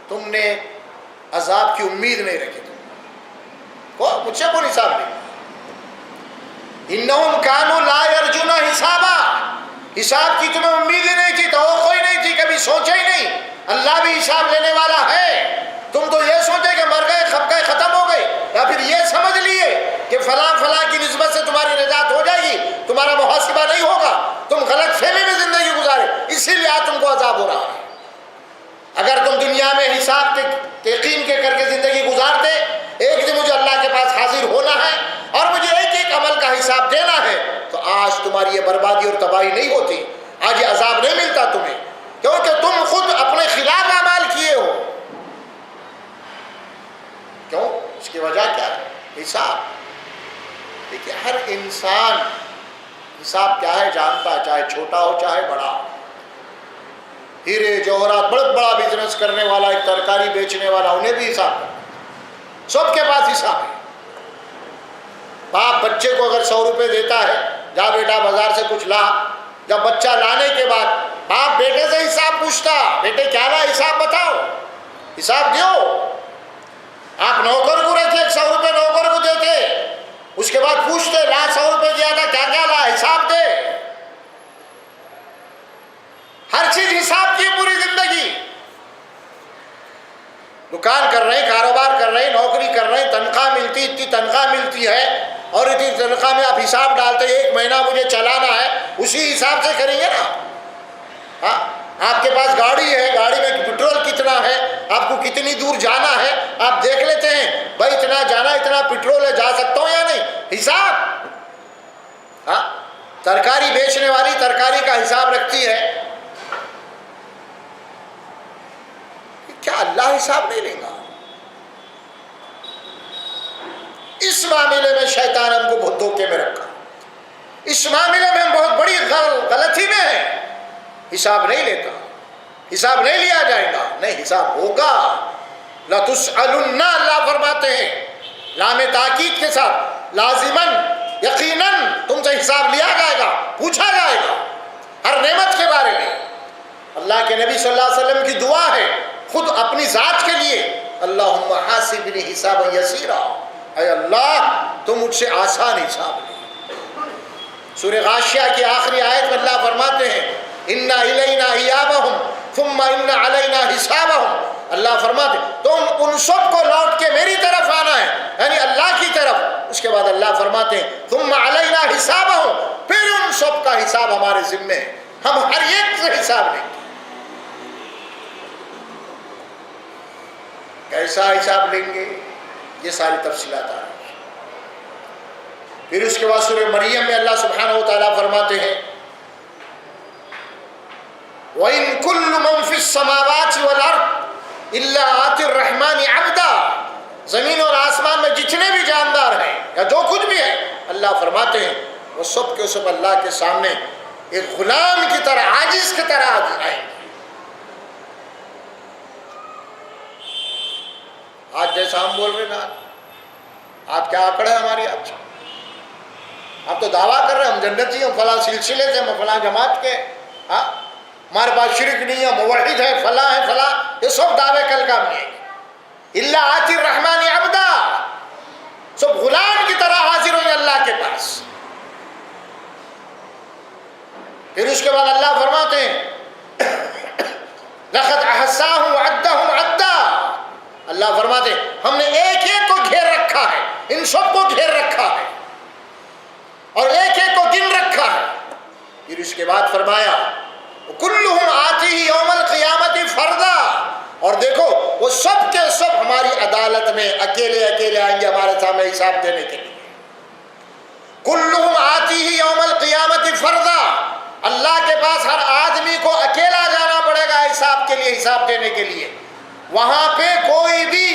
Speaker 1: تم نے عذاب کی امید نہیں رکھی. مجھ سے کون حساب نہیں. انہم کانوا لا یرجون حسابا، حساب کی تمہیں امید ہی نہیں تھی، توقع ہی نہیں تھی، کبھی سوچا ہی نہیں اللہ بھی حساب لینے والا ہے. تم تو یہ سوچے کہ مر گئے، کھپ گئے، ختم ہو گئے، یا پھر یہ سمجھ لیے کہ فلاں فلاں کی نسبت سے تمہاری نجات ہو جائے گی، تمہارا محاسبہ نہیں ہوگا. تم غلط فہمی میں زندگی گزارے، اسی لیے آج تم کو عذاب ہو رہا ہے. اگر تم دنیا میں حساب یقین کے کر کے زندگی گزارتے، ایک دن مجھے اللہ کے پاس حاضر ہونا ہے اور مجھے ایک ایک عمل کا حساب دینا ہے، تو آج تمہاری یہ بربادی اور تباہی نہیں ہوتی، آج یہ عذاب نہیں ملتا تمہیں، کیونکہ تم خود اپنے خلاف اعمال کیے ہو. کیوں؟ اس کی وجہ کیا ہے؟ حساب. دیکھیے ہر انسان حساب کیا ہے جانتا ہے، چاہے چھوٹا ہو چاہے بڑا ہو. ہیرے جوہرات، بڑا بڑا بزنس کرنے والا، ایک ترکاری بیچنے والا، انہیں بھی حساب ہے. سب کے پاس حساب ہے. باپ باپ بچے کو اگر 100 روپے دیتا ہے، جا بیٹا بازار سے کچھ لا، جب بچہ لانے کے بعد باپ بیٹے سے حساب پوچھتا، بیٹے کیا لا، حساب بتاؤ، حساب دیو۔ آپ نوکر کو رکھے 100 روپے نوکر کو دیتے، اس کے بعد پوچھتے لا 100 روپے دیا تھا کیا کیا لا، حساب دے۔ ہر چیز حساب کی پوری زندگی۔ دکان کر رہے ہیں، کاروبار کر رہے ہیں، نوکری کر رہے ہیں، تنخواہ ملتی، اتنی تنخواہ ملتی ہے، اور اتنی تنخواہ میں آپ حساب ڈالتے ہیں 1 مہینہ مجھے چلانا ہے، اسی حساب سے کریں گے نا۔ ہاں، آپ کے پاس گاڑی ہے، گاڑی میں پٹرول کتنا ہے، آپ کو کتنی دور جانا ہے، آپ دیکھ لیتے ہیں بھائی اتنا جانا، اتنا پٹرول ہے، جا سکتا ہوں یا نہیں، حساب۔ ہاں، ترکاری بیچنے والی ترکاری کا حساب رکھتی ہے، کیا اللہ حساب نہیں لے گا؟ اس معاملے میں شیطان ہم کو بہت دھوکے میں رکھا، اس معاملے میں ہم بہت بڑی غلطی میں ہے۔ حساب نہیں لیتا، حساب نہیں لیا جائے گا، نہیں حساب ہوگا۔ لَتُسْأَلُنَّ، اللہ فرماتے ہیں لام تاکید کے ساتھ، لازماً، یقیناً تم سے حساب لیا جائے گا، پوچھا جائے گا ہر نعمت کے بارے میں۔ اللہ کے نبی صلی اللہ علیہ وسلم کی دعا ہے خود اپنی ذات کے لیے، اللہم حاسبنی حسابا یسیرا، اے اللہ تم مجھ سے آسان حساب لے۔ سورہ غاشیہ کی آخری آیت میں اللہ فرماتے ہیں اِنَّ إِلَيْنَا إِيَابَهُمْ ثُمَّ إِنَّ عَلَيْنَا حِسَابَهُمْ، اللہ فرماتے تم ان سب کو لوٹ کے میری طرف آنا ہے، یعنی اللہ کی طرف۔ اس کے بعد اللہ فرماتے ہیں ثُمَّ عَلَيْنَا حِسَابَهُمْ، پھر ان سب کا حساب ہمارے ذمے ہے، ہم ہر ایک سے حساب لیں گے۔ کیسا حساب لیں گے، یہ ساری تفصیلات آ رہی ہیں۔ پھر اس کے بعد سورہ مریم میں اللہ سبحانہ و تعالیٰ فرماتے ہیں وَإِن كُلُّ مَن فِي السَّمَاوَاتِ وَالْأَرْضِ إِلَّا آتِي الرَّحْمَنِ عَبْدًا، زمین اور آسمان میں جتنے بھی جاندار ہیں یا جو کچھ بھی ہے، اللہ فرماتے ہیں وہ سب کے سب اللہ کے سامنے ایک غلام کی طرح، عاجز کی طرح آئیں گے۔ آج جیسا ہم بول رہے ہیں نا، آج کیا آکڑ ہے ہماری؟ آج آپ تو دعویٰ کر رہے ہیں ہم جنتی ہیں، فلاں سلسلے سے، ہم فلاں جماعت کے، ہاں ہمارے پاس شرک نہیں ہے، موحد ہے، فلاں ہے، فلاں، یہ سب دعوے کل کام نہیں ہے۔ الا آتی الرحمن عبدا، سب غلام کی طرح حاضر ہوئے اللہ کے پاس۔ پھر اس کے بعد اللہ فرماتے ہیں لقد احصاهم وعدهم عدا، اللہ فرماتے ہیں ہم نے ایک ایک کو گھیر رکھا ہے، ان سب کو گھیر رکھا ہے اور ایک ایک کو گن رکھا ہے۔ پھر اس کے بعد فرمایا کلہم آتیہ یوم القیامت فردا، اور دیکھو وہ سب کے سب ہماری عدالت میں اکیلے اکیلے آئیں گے ہمارے سامنے حساب دینے کے لیے۔ کلہم آتیہ یوم القیامت فردا، اللہ کے پاس ہر آدمی کو اکیلا جانا پڑے گا حساب کے لیے، حساب دینے کے لیے۔ وہاں پہ کوئی بھی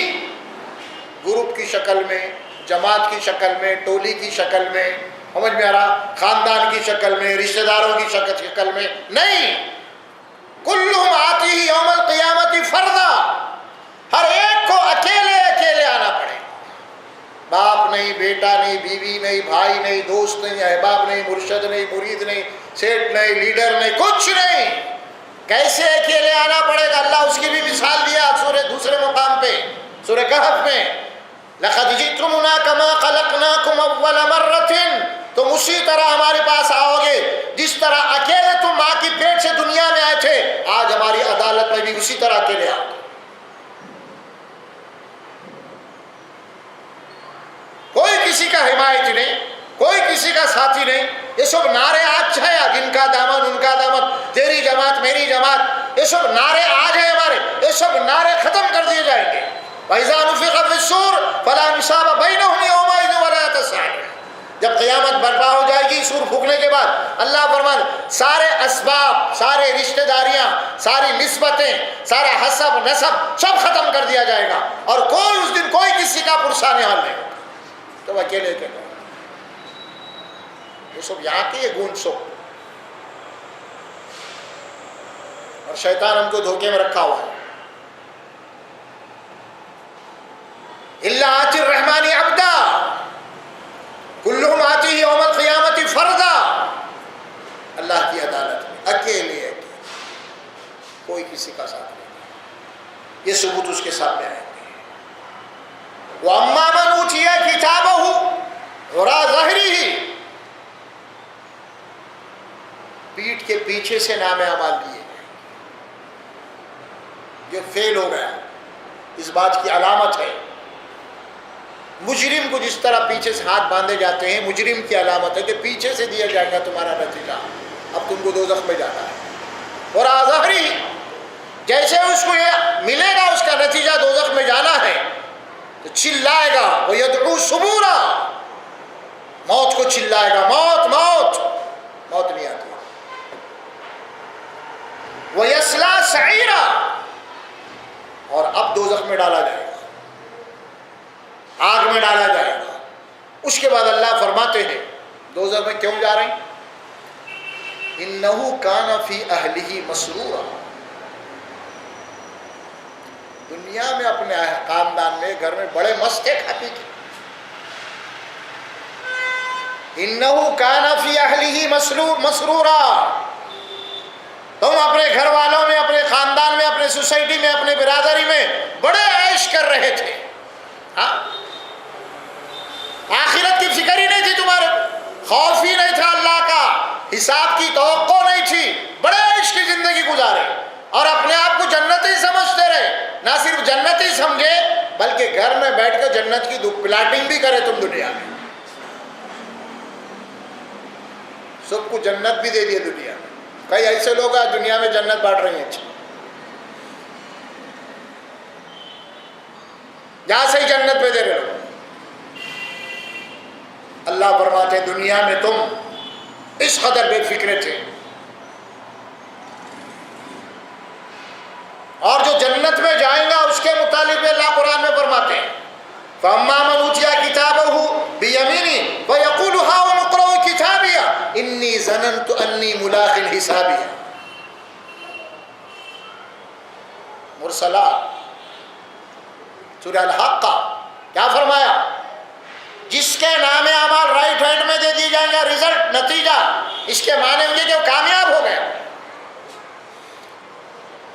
Speaker 1: گروپ کی شکل میں، جماعت کی شکل میں، ٹولی کی شکل میں، سمجھ میں آ رہا، خاندان کی شکل میں، رشتہ داروں کی شکل میں نہیں، کلہم آتیہ یوم القیامت فردا، ہر ایک کو اکیلے اکیلے آنا پڑے، باپ نہیں، بیٹا نہیں، بیوی نہیں، بھائی نہیں، دوست نہیں، احباب نہیں، مرشد نہیں، مرید نہیں، سیٹ نہیں، لیڈر نہیں، کچھ نہیں۔ کیسے اکیلے آنا پڑے گا، اللہ اس کی بھی مثال دیا سورہ دوسرے مقام پہ، سورہ کہف میں، لَقَدْ جِئْتُمُونَا كَمَا خَلَقْنَاكُمْ أَوَّلَ مَرَّةٍ، تم اسی طرح ہمارے پاس آؤ گے جس طرح اکیلے تم ماں کی پیٹ سے دنیا میں آئے تھے، آج ہماری عدالت میں بھی اسی طرح اکیلے آؤ گے۔ کوئی کسی کا حمایت نہیں، کوئی کسی کا ساتھی نہیں، یہ سب نعرے آج چھایا، جن کا دامن ان کا دامن، تیری جماعت میری جماعت، یہ سب نعرے آج ہیں ہمارے، یہ سب نعرے ختم کر دیے جائیں گے۔ وَإِذَا نُفِخَ فِي الصُّورِ فَلَا انْصَابَ بَيْنَهُمْ يَوْمَئِذٍ وَلَا يَتَسَاءَلُونَ، جب قیامت برپا ہو جائے گی سور پھونکنے کے بعد، اللہ فرمان سارے اسباب، سارے رشتہ داریاں، ساری نسبتیں، سارا حسب نسب سب ختم کر دیا جائے گا، اور کوئی اس دن کوئی کسی کا پرسان حال نہیں ہوگا، تو اکیلے اکیلے۔ یہ سب یہاں کی ہے گون سب، اور شیطان ہم کو دھوکے میں رکھا ہوا ہے۔ الا آتی الرحمن عبدا، کلہم ثبوت اس کے سامنے آئیں گے۔ وَأَمَّا مَنْ أُوتِيَ كِتَابَهُ وَرَاءَ ظَهْرِهِ، پیٹھ کے پیچھے سے نام اعمال لیے گئے، جو فیل ہو گیا، اس بات کی علامت ہے۔ مجرم کو جس طرح پیچھے سے ہاتھ باندھے جاتے ہیں، مجرم کی علامت ہے کہ پیچھے سے دیا جائے گا تمہارا نتیجہ، اب تم کو دوزخ میں جانا ہے۔ اور ظہری، جیسے اس کو یہ ملے گا اس کا نتیجہ دوزخ میں جانا ہے تو چلائے گا، وَيَدْعُو ثُبُورًا، موت کو چلائے گا، موت موت، موت نہیں آتی۔ وَيَصْلَىٰ سَعِيرًا، اور اب دوزخ میں ڈالا جائے گا، آگ میں ڈالا جائے گا۔ اس کے بعد اللہ فرماتے ہیں دوزخ میں کیوں جا رہے ہیں؟ إِنَّهُ كَانَ فِي أَهْلِهِ مَسْرُورًا، دنیا میں اپنے خاندان میں گھر میں بڑے مست تھے، کھاتے تھے۔ إِنَّهُ كَانَ فِي أَهْلِهِ مَسْرُورًا، تم اپنے گھر والوں میں، اپنے خاندان میں، اپنے سوسائٹی میں، اپنے برادری میں بڑے عیش کر رہے تھے، ہاں، آخرت کی فکر ہی نہیں تھی تمہارے، خوف ہی نہیں تھا اللہ کا، حساب کی توقع نہیں تھی، بڑے عیش کی زندگی گزارے اور اپنے آپ کو جنتی سمجھتے رہے۔ نہ صرف جنتی سمجھے بلکہ گھر میں بیٹھ کر جنت کی پلاٹنگ بھی کرے تم دنیا میں، سب کو جنت بھی دے دیے دنیا میں۔ کئی ایسے لوگ آج دنیا میں جنت بانٹ رہے ہیں، جہاں سے ہی جنت پہ دے رہے ہو۔ اللہ فرماتے ہیں دنیا میں تم اس قدر بے فکرے تھے، اور جو جنت میں جائیں گا اس کے متعلق بھی اللہ قرآن میں فرماتے ہیں فَأَمَّا مَنْ أُوتِيَ كِتَابَهُ بِيَمِينِهِ فَيَقُولُ هَاؤُمُ اقْرَءُوا كِتَابِيَهْ إِنِّي ظَنَنْتُ أَنِّي مُلَاقٍ حِسَابِيَهْ۔ مرسلات سورہ الحق کیا فرمایا؟ جس کے نام اعمال رائٹ ہینڈ میں دے دی جائیں گا، رزلٹ، نتیجہ، اس کے معنی ہوں گے کہ وہ کامیاب ہو گیا۔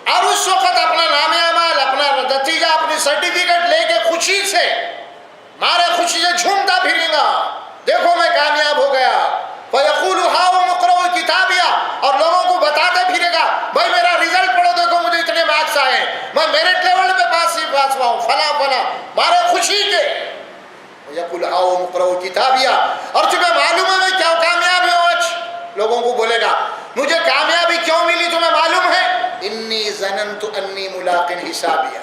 Speaker 1: اب اس وقت اپنا نام اعمال، اپنا نتیجہ، اپنی سرٹیفکیٹ لے کے خوشی سے، مارے خوشی سے جھومتا پھرے گا، دیکھو میں کامیاب ہو گیا۔ فَيَقُولُ هَاؤُمُ اقْرَءُوا كِتَابِيَهْ، اور لوگوں کو بتاتے پھرے گا بھائی میرا رزلٹ پڑھو، دیکھو مجھے اتنے مارکس آئے ہیں، میں میرٹ لیول پہ پاس ہوا ہوں، فلاں فلاں، مارے خوشی کے۔ یقول هاؤم اقرؤوا کتابیہ، اور تمہیں معلوم ہے میں کیا کامیاب ہوں آج؟ لوگوں کو بولے گا مجھے کامیابی کیوں ملی تمہیں معلوم ہے؟ انی ظننت انی ملاق حسابیہ،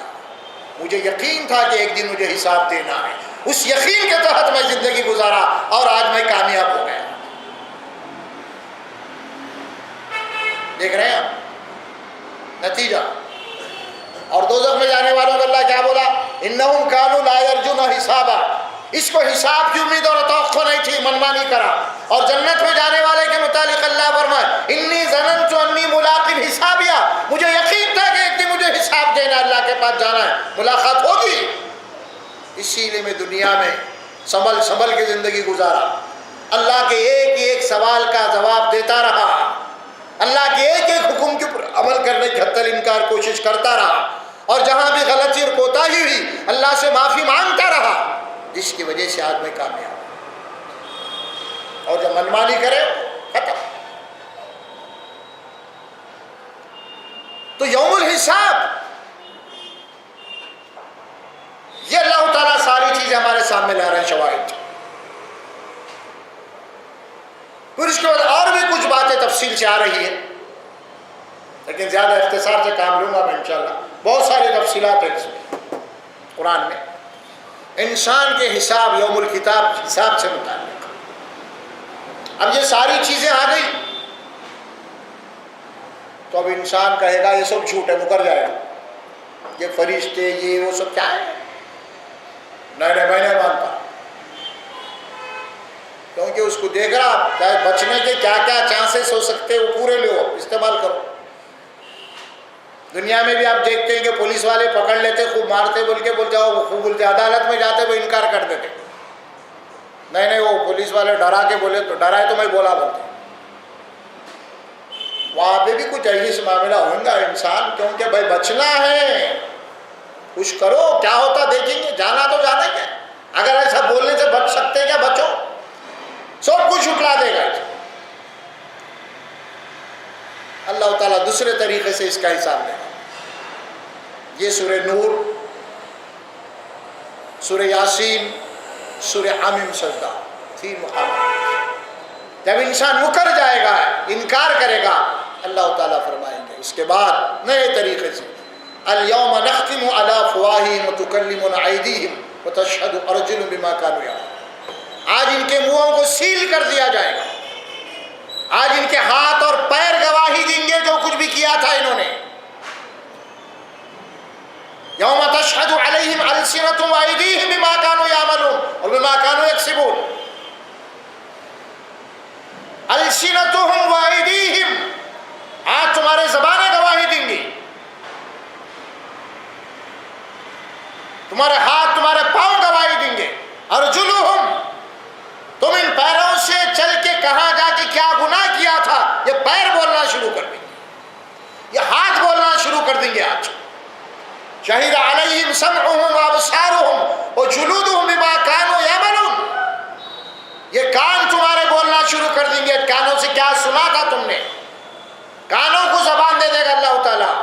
Speaker 1: مجھے یقین تھا کہ ایک دن مجھے حساب دینا ہے، اس یقین کے تحت میں زندگی گزارا اور آج میں کامیاب ہو گیا۔ دیکھ رہے ہیں آپ نتیجہ۔ اور دوزخ میں جانے والوں کو اللہ کیا بولا؟ انہم کانوا لا یرجون حسابا، اس کو حساب کی امید اور توقع نہیں تھی، منمانی کرا۔ اور جنت میں جانے والے کے متعلق اللہ فرمائے انی ظننت انی ملاق حسابیہ، مجھے یقین تھا کہ ایک دن مجھے حساب دینا، اللہ کے پاس جانا ہے، ملاقات ہوگی۔ اسی لیے میں دنیا میں سنبھل کے زندگی گزارا، اللہ کے ایک ایک سوال کا جواب دیتا رہا، اللہ کے ایک ایک حکم کے اوپر عمل کرنے کی حتی الامکان کوشش کرتا رہا، اور جہاں بھی غلطی اور کوتاہی ہوئی اللہ سے معافی مانگتا رہا، جس کی وجہ سے آج میں کامیاب ہوں۔ اور جب منمانی کرے ختم۔ تو یوم الحساب، یہ اللہ تعالیٰ ساری چیزیں ہمارے سامنے لا رہے ہیں، شواہد۔ پھر اس کے بعد اور بھی کچھ باتیں تفصیل سے آ رہی ہیں، لیکن زیادہ اختصار سے کام لوں گا میں انشاءاللہ۔ بہت ساری تفصیلات ہیں اس میں قرآن میں، انسان کے حساب، یوم الکتاب حساب سے متعلق۔ اب یہ ساری چیزیں آ گئی تو اب انسان کہے گا یہ سب جھوٹ ہے، مکر جائے گا، یہ فرشتے یہ وہ سب کیا ہے، نہیں میں نہیں مانتا، کیونکہ اس کو دیکھ رہا چاہے بچنے کے کیا کیا چانسز ہو سکتے وہ پورے لو، استعمال کرو۔ دنیا میں بھی آپ دیکھتے ہیں کہ پولیس والے پکڑ لیتے، خوب مارتے، بول کے بول جاؤ، خوب بولتے، عدالت میں جاتے وہ انکار کر دیتے، نہیں وہ پولیس والے ڈرا کے بولے تو ڈرائے تو میں بولا بولتے۔ وہاں پہ بھی کچھ ایسی معاملہ ہوگا انسان، کیونکہ بھائی بچنا ہے، کچھ کرو، کیا ہوتا دیکھیں گے، جانا تو جانا کیا، اگر ایسا بولنے سے بچ سکتے کیا بچو، سب کچھ جھٹلا دے گا۔ اللہ تعالیٰ دوسرے طریقے سے اس کا حساب لے گا۔ یہ سورہ نور، سورہ یاسین، سورہ حامیم سجدہ، تین مقامات۔ جب انسان مکر جائے گا، انکار کرے گا، اللہ تعالیٰ فرمائیں گے اس کے بعد نئے طریقے سے اليوم نختم على افواہہم وتکلمنا ایدیہم وتشہد ارجلہم بما کانوا یعملون۔ آج ان کے منہوں کو سیل کر دیا جائے گا، آج ان کے ہاتھ اور پیر گواہی دیں گے جو کچھ بھی کیا تھا انہوں نے۔ یوم تشہد علیہم السنتہم وایدیہم بما کانوا یعملون اور بما کانوا یکسبون۔ السنتہم وایدیہم، آج تمہارے زبانیں گواہی دیں گی، تمہارے ہاتھ تمہارے پاؤں گواہی دیں گے۔ ارجلہم، تم ان پیروں سے چل کے کہاں جا کے کیا گناہ کیا تھا، یہ پیر بولنا شروع کر دیں گے، یہ ہاتھ بولنا شروع کر دیں گے آج۔ شہد علیہم سمعہم وابصارہم وجلودہم بما کانوا یعملون، یہ کان تمہارے بولنا شروع کر دیں گے، کانوں سے کیا سنا تھا تم نے، کانوں کو زبان دے دے گا اللہ تعالیٰ۔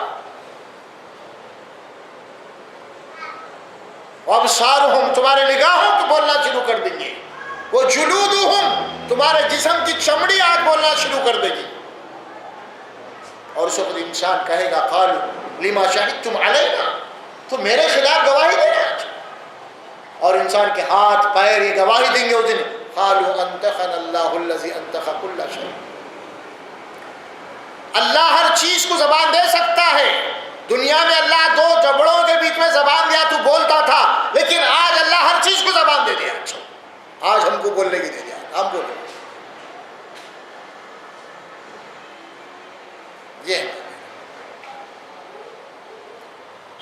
Speaker 1: وابصارہم، تمہارے نگاہوں کو بولنا شروع کر دیں گے، وجلودہم، تمہارے جسم کی چمڑی آج بولنا شروع کر دے گی۔ اور اس وقت انسان کہے گا قالوا لما شہدتم علینا، تو میرے خلاف گواہی دے رہے آج۔ اور انسان کے ہاتھ پیر یہ گواہی دیں گے اس دن، قالوا انطقنا اللہ الذی انطق کل شیء۔ اللہ ہر چیز کو زبان دے سکتا ہے۔ دنیا میں اللہ دو جبڑوں کے بیچ میں زبان دیا تو بولتا تھا، لیکن آج اللہ ہر چیز کو زبان دے دیا، آج ہم کو بولنے کی دے دیا، ہم بولیں۔ یہ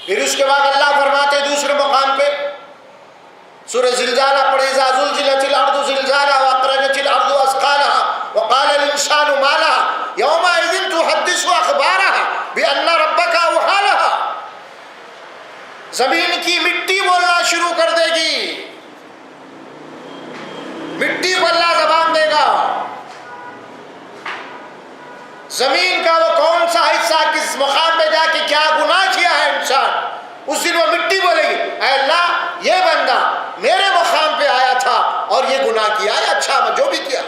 Speaker 1: پھر اس کے بعد اللہ فرماتے دوسرے مقام پہ سورہ زلزالہ پڑھے، اذا زلزلت الارض زلزالہا واخرجت الارض اثقالہا وقال الانسان ما لہا یومئذ تحدث اخبارہا بان ربک اوحی لہا۔ زمین کی مٹی بولنا شروع کر دے گی، مٹی کو اللہ زبان دے گا۔ زمین کا وہ کون سا حصہ کس مقام پہ جا کے کیا گناہ کیا ہے انسان، اس دن وہ مٹی بولے گی اے اللہ یہ بندہ میرے مقام پہ آیا تھا اور یہ گناہ کیا ہے، اچھا میں جو بھی کیا۔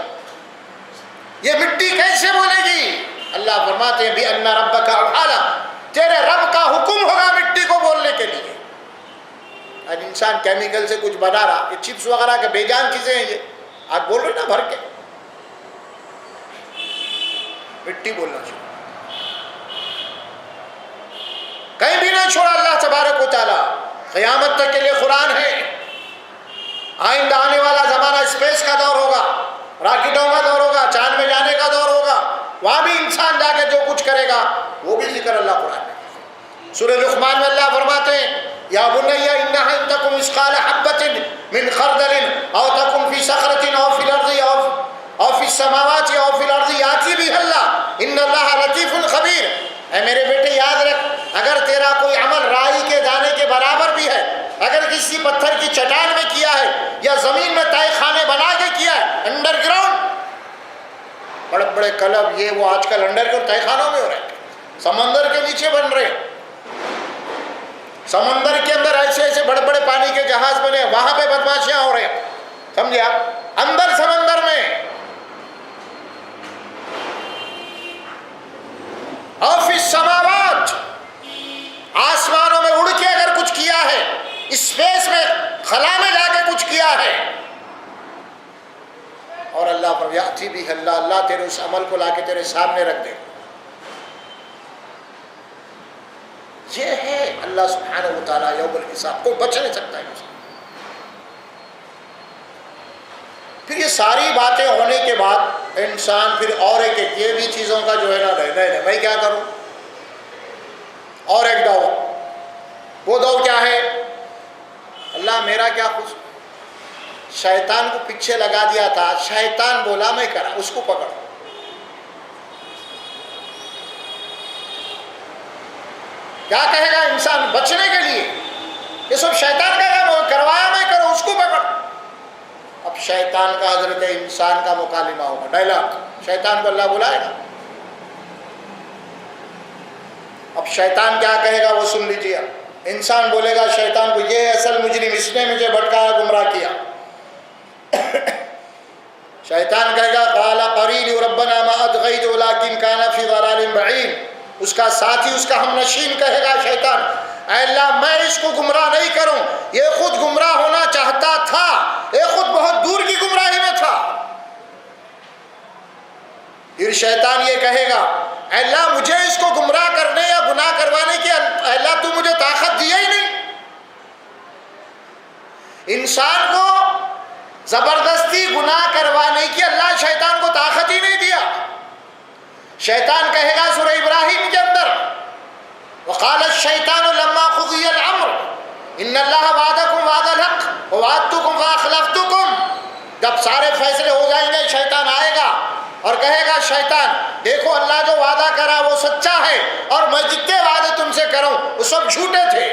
Speaker 1: یہ مٹی کیسے بولے گی؟ اللہ فرماتے ہیں بِأَنَّ رَبَّكَ أَوْحَىٰ، تیرے رب کا حکم ہوگا مٹی کو بولنے کے لیے۔ آج انسان کیمیکل سے کچھ بنا رہا، یہ چپس وغیرہ کے بے جان چیزیں ہیں، یہ آج بول رہے نا بھر کے، مٹی بولنا شروع، کہیں بھی نہیں چھوڑا اللہ تبارک و تعالیٰ۔ قیامت تک کے لیے قرآن ہے۔ آئندہ آنے والا زمانہ اسپیس کا دور ہوگا، راکٹوں کا دور ہوگا، چاند میں جانے کا دور ہوگا، وہاں بھی انسان جا کے جو کچھ کرے گا وہ بھی ذکر اللہ قرآن میں۔ سورہ لقمان میں اللہ فرماتے ہیں یا بنی انہا ان تکم مثقال حبۃ من خردل او تکم فی صخرۃ او فی الارض او فی السماوات او فی الارض یاتی بہ اللہ ان اللہ لطیف خبیر۔ اے میرے بیٹے یاد رکھ، اگر تیرا کوئی عمل رائی کے دانے کے برابر بھی ہے، اگر کسی پتھر کی چٹان میں کیا ہے یا زمین میں تہہ خانے بنا کے کیا ہے، انڈر گراؤنڈ، بڑے بڑے کلب یہ وہ آج کل انڈر گراؤنڈ تہہ خانوں میں ہو رہے ہیں، سمندر کے نیچے بن رہے ہیں، سمندر کے اندر ایسے ایسے بڑے بڑے پانی کے جہاز بنے، وہاں پہ بدماشیاں ہو رہے ہیں، سمجھے آپ، اندر سمندر میں۔ اور فی السماوات، آسمانوں میں اڑ کے اگر کچھ کیا ہے، اسپیس میں خلا میں جا کے کچھ کیا ہے، اور اللہ پر یاتی بھی اللہ تیرے اس عمل کو لا کے تیرے سامنے رکھ دے۔ یہ ہے اللہ سبحانہ و تعالیٰ یوم الحساب، کوئی بچ نہیں سکتا ہے۔ پھر یہ ساری باتیں ہونے کے بعد انسان پھر اور ایک یہ بھی چیزوں کا جو ہے نا نہیں میں کیا کروں، اور ایک دو، وہ دو کیا ہے، اللہ میرا کیا کچھ، شیطان کو پیچھے لگا دیا تھا، شیطان بولا میں کرا، اس کو پکڑ۔ کیا کہے گا انسان بچنے کے لیے؟ یہ سب شیطان کا کام ہے، کروایا میں کرو، اس کو پکڑ۔ اب شیطان کا حضرت انسان کا مکالمہ ہوگا، ڈائلاگ، شیطان کو اللہ بلائے گا۔ اب شیطان کیا کہے گا وہ سن لیجیے۔ انسان بولے گا شیطان کو، یہ اصل مجرم، اس نے مجھے بھٹکایا، گمراہ کیا۔ شیطان کہے گا قال قرین ربنا ما اطغیت ولکن کان فی ضلال بعید، اس کا ساتھی، اس کا ہم نشین کہے گا شیطان، اے اللہ میں اس کو گمراہ نہیں کروں، یہ خود گمراہ ہونا چاہتا تھا، یہ خود بہت دور کی گمراہی میں تھا۔ پھر شیطان یہ کہے گا اے اللہ مجھے اس کو گمراہ کرنے یا گناہ کروانے کی اے اللہ تو مجھے طاقت دیا ہی نہیں۔ انسان کو زبردستی گناہ کروانے کی اللہ شیطان کو طاقت ہی نہیں دیا۔ شیطان کہے گا سورہ ابراہیم کے اندر وقال الشیطان لما قضی الامر ان اللہ وعدکم وعد الحق ووعدتکم فاخلفتکم، جب سارے فیصلے ہو جائیں گے شیطان آئے گا اور کہے گا شیطان دیکھو اللہ جو وعدہ کرا وہ سچا ہے اور میں جتنے وعدے تم سے کروں وہ سب جھوٹے تھے۔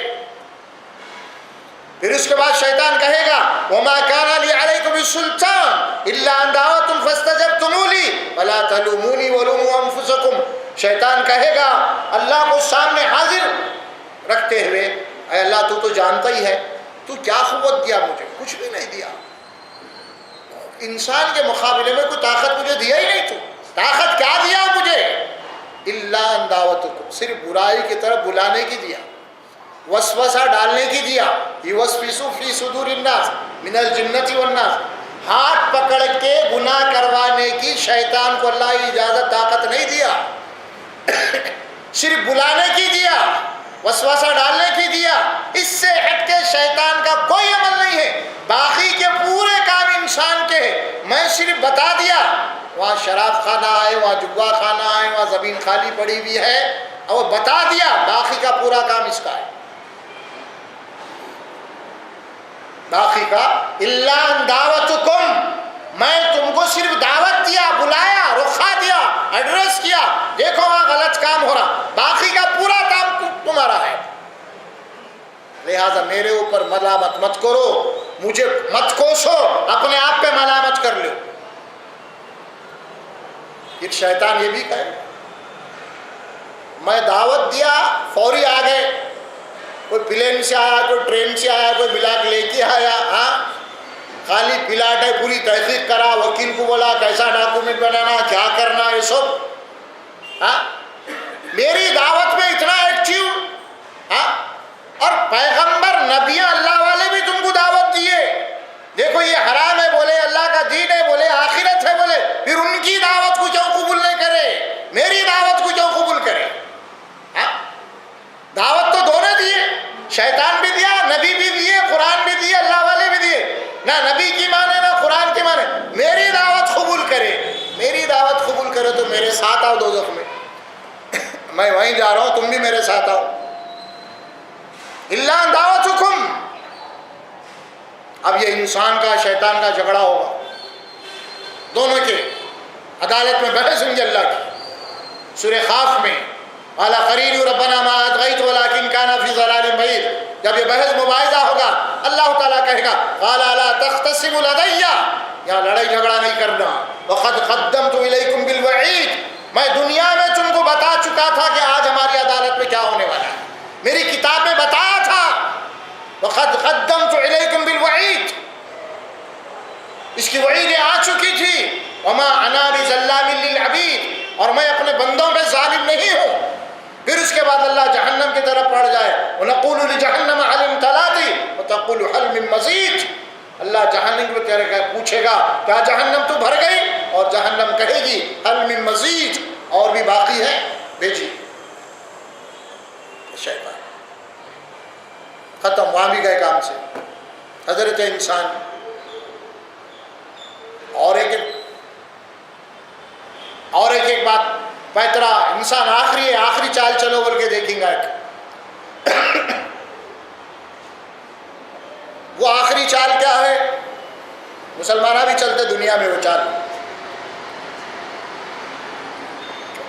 Speaker 1: پھر اس کے بعد شیطان کہے گا وما كان لي عليكم بالسلطان الا ان دعوتم فاستجبتم لي ولا تلوموني ولوموا انفسكم۔ شیطان کہے گا اللہ کو سامنے حاضر رکھتے ہوئے اے اللہ تو جانتا ہی ہے، تو کیا قوت دیا مجھے؟ کچھ بھی نہیں دیا، انسان کے مقابلے میں کوئی طاقت مجھے دیا ہی نہیں، تو طاقت کیا دیا مجھے؟ الا ان دعوتکم، صرف برائی کی طرف بلانے کی دیا، وسوسہ ڈالنے کی دیا، یوسوسو فی صدور الناس من الجنۃ والناس، ہاتھ پکڑ کے گناہ کروانے کی شیطان کو اللہ اجازت طاقت نہیں دیا، صرف بلانے کی دیا، وسوسہ ڈالنے کی دیا۔ اس سے ہٹ کے شیطان کا کوئی عمل نہیں ہے، باقی کے پورے کام انسان کے ہیں۔ میں صرف بتا دیا وہاں شراب خانہ ہے، وہاں جوا خانہ ہے، وہاں زمین خالی پڑی ہوئی ہے، اور بتا دیا، باقی کا پورا کام اس کا ہے، باقی کا الا ان دعوتکم، میں تم کو صرف دعوت دیا، بلایا، رخا دیا، ایڈریس کیا، دیکھو وہاں غلط کام ہو رہا، باقی کا پورا کام تمہارا ہے، لہذا میرے اوپر ملامت مت کرو، مجھے مت کوسو، اپنے آپ پہ ملامت کر لو۔ پھر شیطان یہ بھی کہے میں دعوت دیا فوری آ گئے، کوئی پلین سے آیا، کوئی ٹرین سے آیا، کوئی ملا کے لے کے آیا، ہاں خالی پلاٹ ہے، پوری تحقیق کرا، وکیل کو بولا کیسا ڈاکومنٹ بنانا، کیا کرنا، یہ سب، ہاں میری دعوت میں اتنا ایکٹیو، ہاں اور پیغمبر نبیاں اللہ والے بھی تم کو دعوت دیے، دیکھو یہ حرام ہے بولے، اللہ کا دین ہے بولے، آخرت ہے بولے، پھر ان کی دعوت کو کیوں قبول نہیں کرے، میری دعوت کو کیوں قبول کرے؟ ہاں دعوت تو دونوں دیے، شیطان بھی دیا، نبی بھی دیے، قرآن بھی دیے، اللہ والے بھی دیے، نہ نبی کی مانے نہ قرآن کی مانے، میری دعوت قبول کرے، میری دعوت قبول کرے تو میرے ساتھ آؤ دوزخ میں، میں وہیں جا رہا ہوں، تم بھی میرے ساتھ آؤ۔ الا ان دعوتکم، اب یہ انسان کا شیطان کا جھگڑا ہوگا، دونوں کے عدالت میں بحث ہوں گے اللہ کی۔ سورہ قاف میں قال قرین ربنا ما اطغیت ولکن کان فی ضلال بعید، جب یہ بحث مباحثہ ہوگا اللہ تعالیٰ کہے گا قال الا تختصموا لدی، یہاں لڑائی جھگڑا نہیں کرنا، وقد قدمت الیکم بالوعید، میں دنیا میں تم کو بتا چکا تھا کہ آج ہماری عدالت میں کیا ہونے والا ہے، میری کتاب میں بتایا تھا، وقد قدمت الیکم بالوعید، اس کی وعیدیں آ چکی تھی، وما انا بظلام للعبید، اور میں اپنے بندوں پہ ظالم نہیں ہوں۔ پھر اس کے بعد اللہ جہنم کی طرف پڑھ جائے وَنَقُولُ لِجَهَنَّمَ هَلْ امْتَلَأْتِ وَتَقُولُ هَلْ مِن مَّزِيدٍ، اللہ جہنم کو پوچھے گا کیا جہنم تو بھر گئی، اور جہنم کہے گی هَلْ مِن مَّزِيدٍ، اور بھی باقی ہے بھیجی، شیطان ختم، وہاں بھی گئے کام سے۔ حضرت انسان اور ایک بات پیترا انسان آخری ہے، آخری چال چلو بول کے دیکھیں گا، وہ آخری چال کیا ہے؟ مسلمانہ بھی چلتے دنیا میں وہ چال،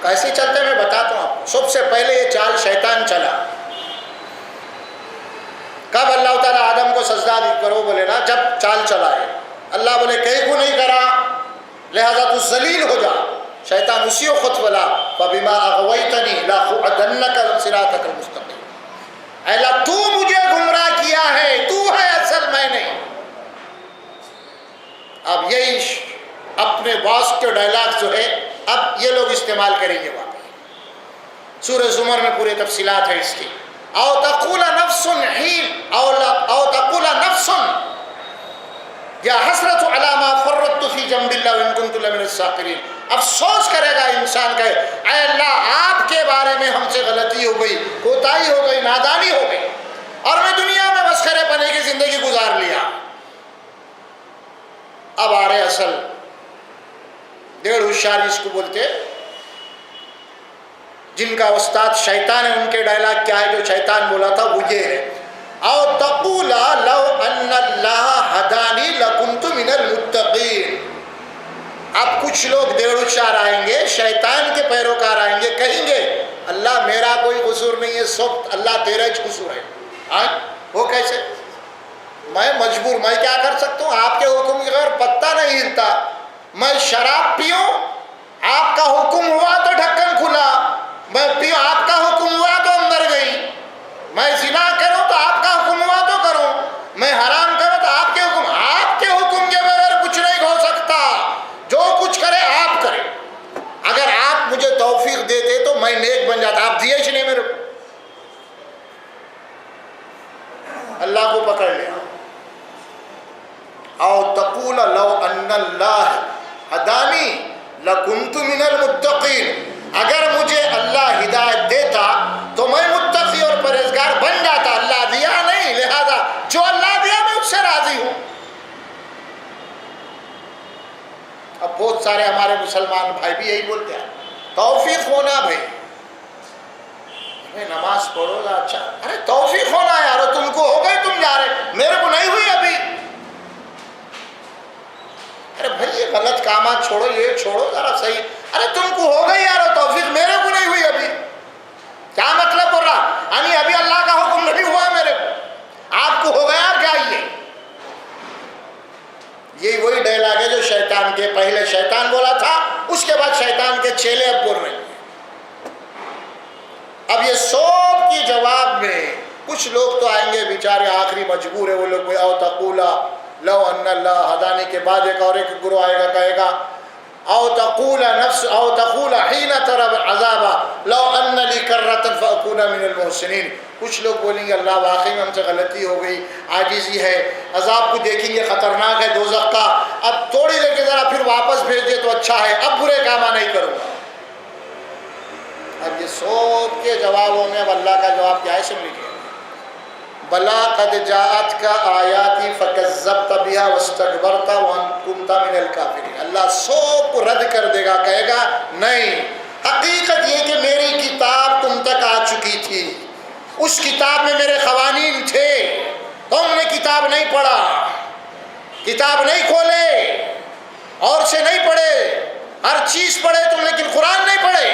Speaker 1: کیسے چلتے میں بتاتا ہوں آپ کو۔ سب سے پہلے یہ چال شیطان چلا، کب اللہ تعالیٰ آدم کو سجدہ کرو بولے نا جب چال چلائے. اللہ بولے کہیں کو نہیں کرا لہذا تو ذلیل ہو جا. شیطان اسی وقت بولا فَبِمَا أَغْوَيْتَنِي لَأَقْعُدَنَّ صِرَاطَكَ الْمُسْتَقِيمَ. اے اللہ تو مجھے گمراہ کیا ہے، تو ہے اصل، میں نہیں. اب یہی اپنے باس کے ڈائلاگ جو ہے اب یہ لوگ استعمال کریں گے. واقعی سورہ زمر میں پورے تفصیلات ہے اس کی. او تقول نفس حین او تقول نفس یا حسرت علی ما فرطت فی جنب اللہ وان کنت لمن الساخرین. افسوس کرے گا انسان کا اے اللہ آپ کے بارے میں ہم سے غلطی ہو گئی، کوتاہی ہو گئی، نادانی ہو گئی، اور میں دنیا میں مسخرے پنے کی زندگی گزار لیا. اب آ رہے اصل ڈیڑھ ہوشیار جس کو بولتے، جن کا استاد شیطان ہے، ان کے ڈائلاگ کیا ہے جو شیطان بولا تھا وہ یہ ہے او تقولا لو ان اللہ ہدانی لکنت من المتقین. اب کچھ لوگ ڈیڑھ ہوشیار آئیں گے، شیطان کے پیروکار آئیں گے، کہیں گے اللہ میرا کوئی قصور نہیں ہے، سب اللہ تیرا ہی قصور ہے. وہ کیسے؟ میں مجبور، میں کیا کر سکتا ہوں؟ آپ کے حکم کے بغیر پتہ نہیں ہلتا. میں شراب پیوں، آپ کا حکم ہوا تو ڈھکن کھلا، میں پیوں آپ کا حکم ہوا تو اندر گئی. میں زنا کروں تو آپ کا حکم ہوا تو کروں، میں حرام کروں تو آپ کے حکم کے بغیر کچھ نہیں ہو سکتا. جو کچھ کرے آپ کریں. اگر آپ مجھے توفیق دیتے تو میں نیک بن جاتا، آپ دیے نہیں میرے کو. اللہ کو پکڑ لیا. او تقول لو ان اللہ ہدانی لکنت من المتقین. اگر مجھے اللہ ہدایت دیتا تو میں متقی اور پرہیزگار بن جاتا. اللہ دیا نہیں، لہذا جو اللہ دیا میں اس سے راضی ہوں. اب بہت سارے ہمارے مسلمان بھائی بھی یہی بولتے ہیں توفیق ہونا بھائی، نماز پڑھو گا اچھا. ارے توفیق ہونا یارو، تم کو ہو گئی تم جا رہے، میرے کو نہیں ہوئی ابھی. ارے بھائی یہ غلط کامات چھوڑو، یہ چھوڑو ذرا صحیح. ارے تم کو ہو گئی یارو توفیق، میرے کو نہیں ہوئی ابھی. کیا مطلب بول رہا؟ یعنی ابھی اللہ کا حکم نہیں ہوا میرے کو، آپ کو ہو گیا کیا؟ یہ وہی ڈائلاگ ہے جو شیطان کے پہلے شیطان بولا تھا، اس کے بعد شیطان کے چیلے اب بول رہے ہیں. اب یہ سب کی جواب میں کچھ لوگ تو آئیں گے بیچارے آخری مجبور ہے وہ لوگ. او تقولا لو ان اللہ ہدانی کے بعد ایک اور ایک گروہ آئے گا کہے گا او تقول نفس او تقول حین ترى العذاب لو ان لی کرۃ فاکون من المحسنین. کچھ لوگ بولیں گے اللہ واقعی میں ہم سے غلطی ہو گئی، عاجزی ہے، عذاب کو دیکھیں گے خطرناک ہے دوزخ کا، اب تھوڑی دیر کے ذرا پھر واپس بھیج دے تو اچھا ہے، اب برے کام نہیں کروں گا. اب یہ سب کے جوابوں میں اب اللہ کا جواب کیا ہے سن لیجیے. بلا قد جاءتک آیاتی فکذبت بها واستکبرت وکنت من الکافرین. اللہ سب کو رد کر دے گا، کہے گا نہیں، حقیقت یہ کہ میری کتاب تم تک آ چکی تھی، اس کتاب میں میرے قوانین تھے، تم نے کتاب نہیں پڑھا، کتاب نہیں کھولے، اور سے نہیں پڑھے، ہر چیز پڑھے تم لیکن قرآن نہیں پڑھے،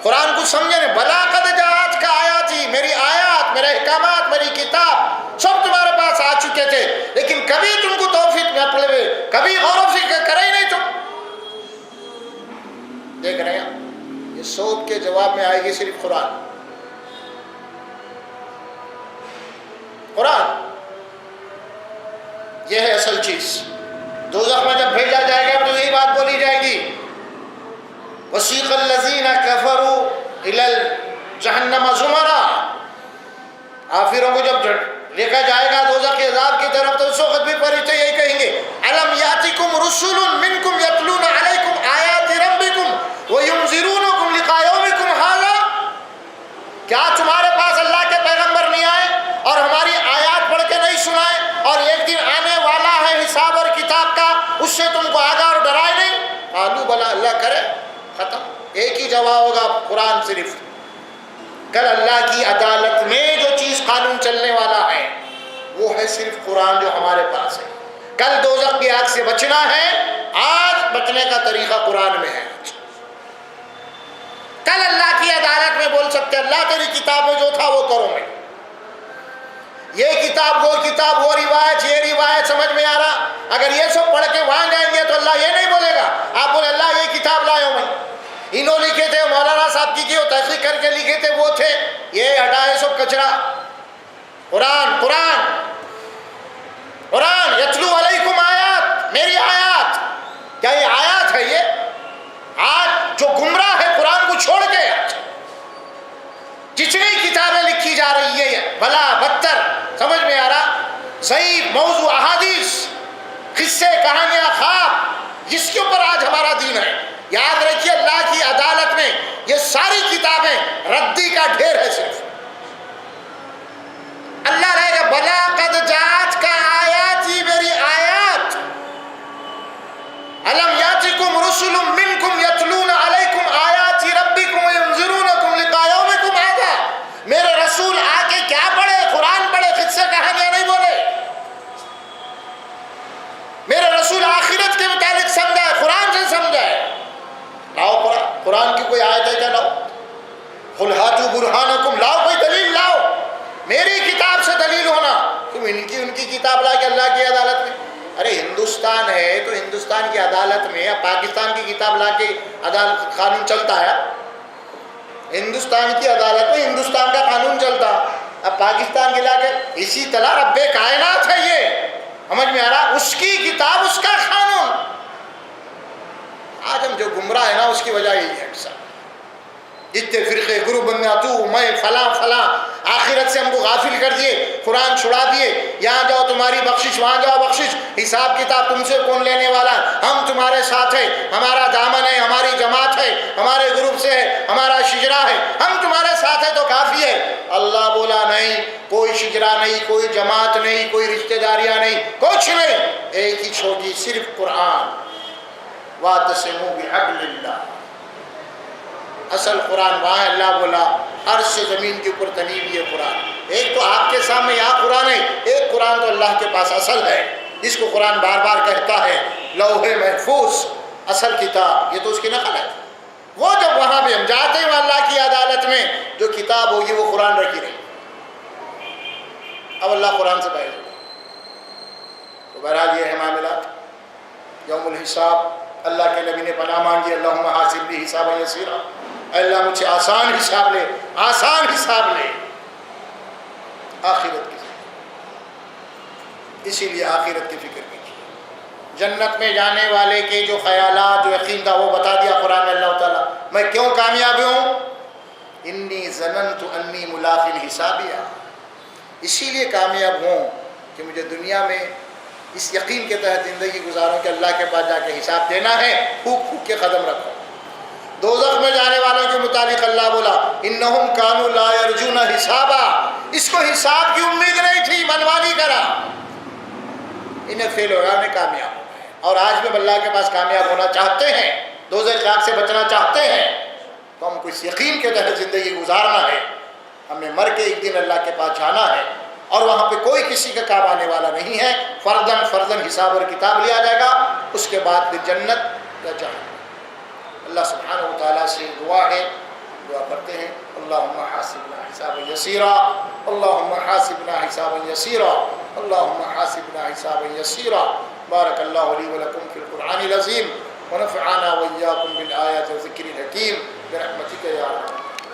Speaker 1: قرآن کو سمجھے نہیں. بلا قد جاءتک آیاتی، میری آیات، میرے احکامات، میری کتاب سب تمہارے پاس آ چکے تھے، لیکن کبھی تم کو توفیق مطلب کبھی غور و فکر کرے ہی نہیں. تم دیکھ رہے ہیں یہ سب کے جواب میں آئے گی صرف قرآن. قرآن یہ ہے اصل چیز. دوزخ میں جب بھیجا جائے گا تو یہی بات بولی جائے گی وسیق الذین کفروا الی جہنم زمرا. کافروں کو جب لے جائے گا دوزخ کے عذاب کی طرف تو اس وقت بھی فرشتے یہی کہیں گے الم یاتکم رسل منکم یتلون علیکم آیات ربکم وینذرونکم لقاء یومکم ھذا. کیا تمہارے پاس اللہ کے پیغمبر نہیں آئے اور ہماری آیات پڑھ کے نہیں سنائے، اور ایک دن آنے والا ہے حساب اور کتاب کا، اس سے تم کو آگاہ اور ڈرائے نہیں؟ قالوا بلا. اللہ کرے ختم. ایک ہی جواب ہوگا قرآن صرف. کل اللہ کی عدالت میں جو چیز قانون چلنے والا ہے وہ ہے صرف قرآن جو ہمارے پاس ہے. کل دوزخ کی آگ سے بچنا ہے، آج بچنے کا طریقہ قرآن میں ہے. کل اللہ کی عدالت میں بول سکتے اللہ تیری کتاب میں جو تھا وہ کرو میں، یہ کتاب وہ روایت یہ روایت سمجھ میں آ رہا. اگر یہ سب پڑھ کے وہاں جائیں گے تو اللہ یہ نہیں بولے گا. آپ بولے اللہ یہ کتاب لائے ہوں میں، انہوں لکھے تھے، مولانا صاحب کی وہ تحقیق کر کے لکھے تھے، وہ تھے، یہ ہٹائے سب کچرا. قرآن قرآن قرآن یتلو علیکم آیات، میری آیات. کیا یہ آیات ہے؟ یہ آج جو گمراہ ہے قرآن کو چھوڑ کے جتنی کتابیں لکھی جا رہی ہے بلا بدتر، سمجھ میں آ رہا، ضعیف موضوع احادیث، قصے کہانیاں، خواب، جس کے اوپر آج ہمارا دین ہے. یاد رکھیے اللہ کی عدالت میں یہ ساری کتابیں ردی کا ڈھیر ہے. صرف اللہ رہے گا بلا قد جات کا آیات، ہی میری آیات. الم یاتکم رسل منکم یتلون علیکم آیات ربکم وینذرونکم لقاء یومکم ھذا. میرے رسول آ کے کیا پڑھے؟ قرآن پڑھے، قصے کہانیاں نہیں بولے. میرے رسول آخرت کے متعلق سمجھائے، قرآن سے سمجھائے. لاؤ قرآن کی کوئی آیت ہے کیا؟ لاؤ. قل ہاتوا برہانکم، لاؤ کوئی دلیل لاؤ. میری کتاب سے دلیل ہونا، تم ان کی کتاب لا کے اللہ کی عدالت میں. ارے ہندوستان ہے تو ہندوستان کی عدالت میں، اب پاکستان کی کتاب لا کے عدالت قانون چلتا ہے. ہندوستان کی عدالت میں ہندوستان کا قانون چلتا، اب پاکستان کے لا کے. اسی طرح رب کائنات ہے یہ، سمجھ میں آ رہا، اس کی کتاب اس کا قانون. آج ہم جو گمراہ ہے نا اس کی وجہ یہی ہے. جتنے فرقے گروپ بننا، تو میں فلاں فلاں، آخرت سے ہم کو غافل کر دیے، قرآن چھڑا دیے. یہاں جاؤ تمہاری بخشش، وہاں جاؤ بخشش، حساب کتاب تم سے کون لینے والا؟ ہم تمہارے ساتھ ہیں، ہمارا دامن ہے، ہماری جماعت ہے، ہمارے گروپ سے ہے، ہمارا شجرا ہے، ہم تمہارے ساتھ ہیں تو کافی ہے. اللہ بولا نہیں، کوئی شجرا نہیں، کوئی جماعت نہیں، کوئی رشتہ داریاں نہیں، کچھ نہیں. ایک ہی چھوٹی صرف قرآن. وَاعْتَصِمُوا بِحَبْلِ اللَّهِ. اصل قرآن وہاں ہے. اللہ بولا عرش سے زمین کے اوپر تنی ہوئی ہے قرآن. ایک تو آپ کے سامنے یہاں قرآن ہے، ایک قرآن تو اللہ کے پاس اصل ہے، جس کو قرآن بار بار کہتا ہے لوح محفوظ اصل کتاب. یہ تو اس کی نقل ہے. وہ جب وہاں پہ ہم جاتے ہیں اللہ کی عدالت میں، جو کتاب ہوگی وہ قرآن رکھی رہی. اب اللہ قرآن سے باہر ہوگا. تو بہرحال یہ ہے معاملات. یوم الحساب، اللہ کے نبی نے پناہ مانگی، اللہم حاسبنی حسابا یسیرا. اللہ مجھ سے آسان حساب لے، آسان حساب لے. آخرت کی، اسی لیے آخرت کی فکر کیجیے. جنت میں جانے والے کے جو خیالات، جو یقین تھا، وہ بتا دیا قرآن میں اللہ تعالیٰ. میں کیوں کامیاب ہوں؟ انی ظننت انی ملاق حسابیہ. اسی لیے کامیاب ہوں کہ مجھے دنیا میں اس یقین کے تحت زندگی گزاروں کہ اللہ کے پاس جا کے حساب دینا ہے. پھوک پھوک کے قدم رکھو. دوزخ میں جانے والوں کے متعلق اللہ بولا انہم کانوا لا یرجون حسابا. اس کو حساب کی امید نہیں تھی، منمانی کرا، انہیں فیل ہو رہا، انہیں کامیاب ہو گئے. اور آج بھی اللہ کے پاس کامیاب ہونا چاہتے ہیں، دوزخ کی آگ سے بچنا چاہتے ہیں، تو ہم کو اس یقین کے تحت زندگی گزارنا ہے. ہمیں مر کے ایک دن اللہ کے پاس جانا ہے، اور وہاں پہ کوئی کسی کا کام آنے والا نہیں ہے. فردن فردن حساب اور کتاب لیا جائے گا. اس کے بعد پھر جنت یا جہنم. اللہ سبحانہ و تعالیٰ سے دعا ہے، دعا کرتے ہیں اللہم حاسبنا حسابا یسیرا، اللہم حاسبنا حسابا یسیرا، اللہم حاسبنا حسابا یسیرا. بارک اللہ لی ولکم فی القرآن العظیم ونفعنا وإیاکم بالآیات والذکر الحکیم برحمتک یا ارحم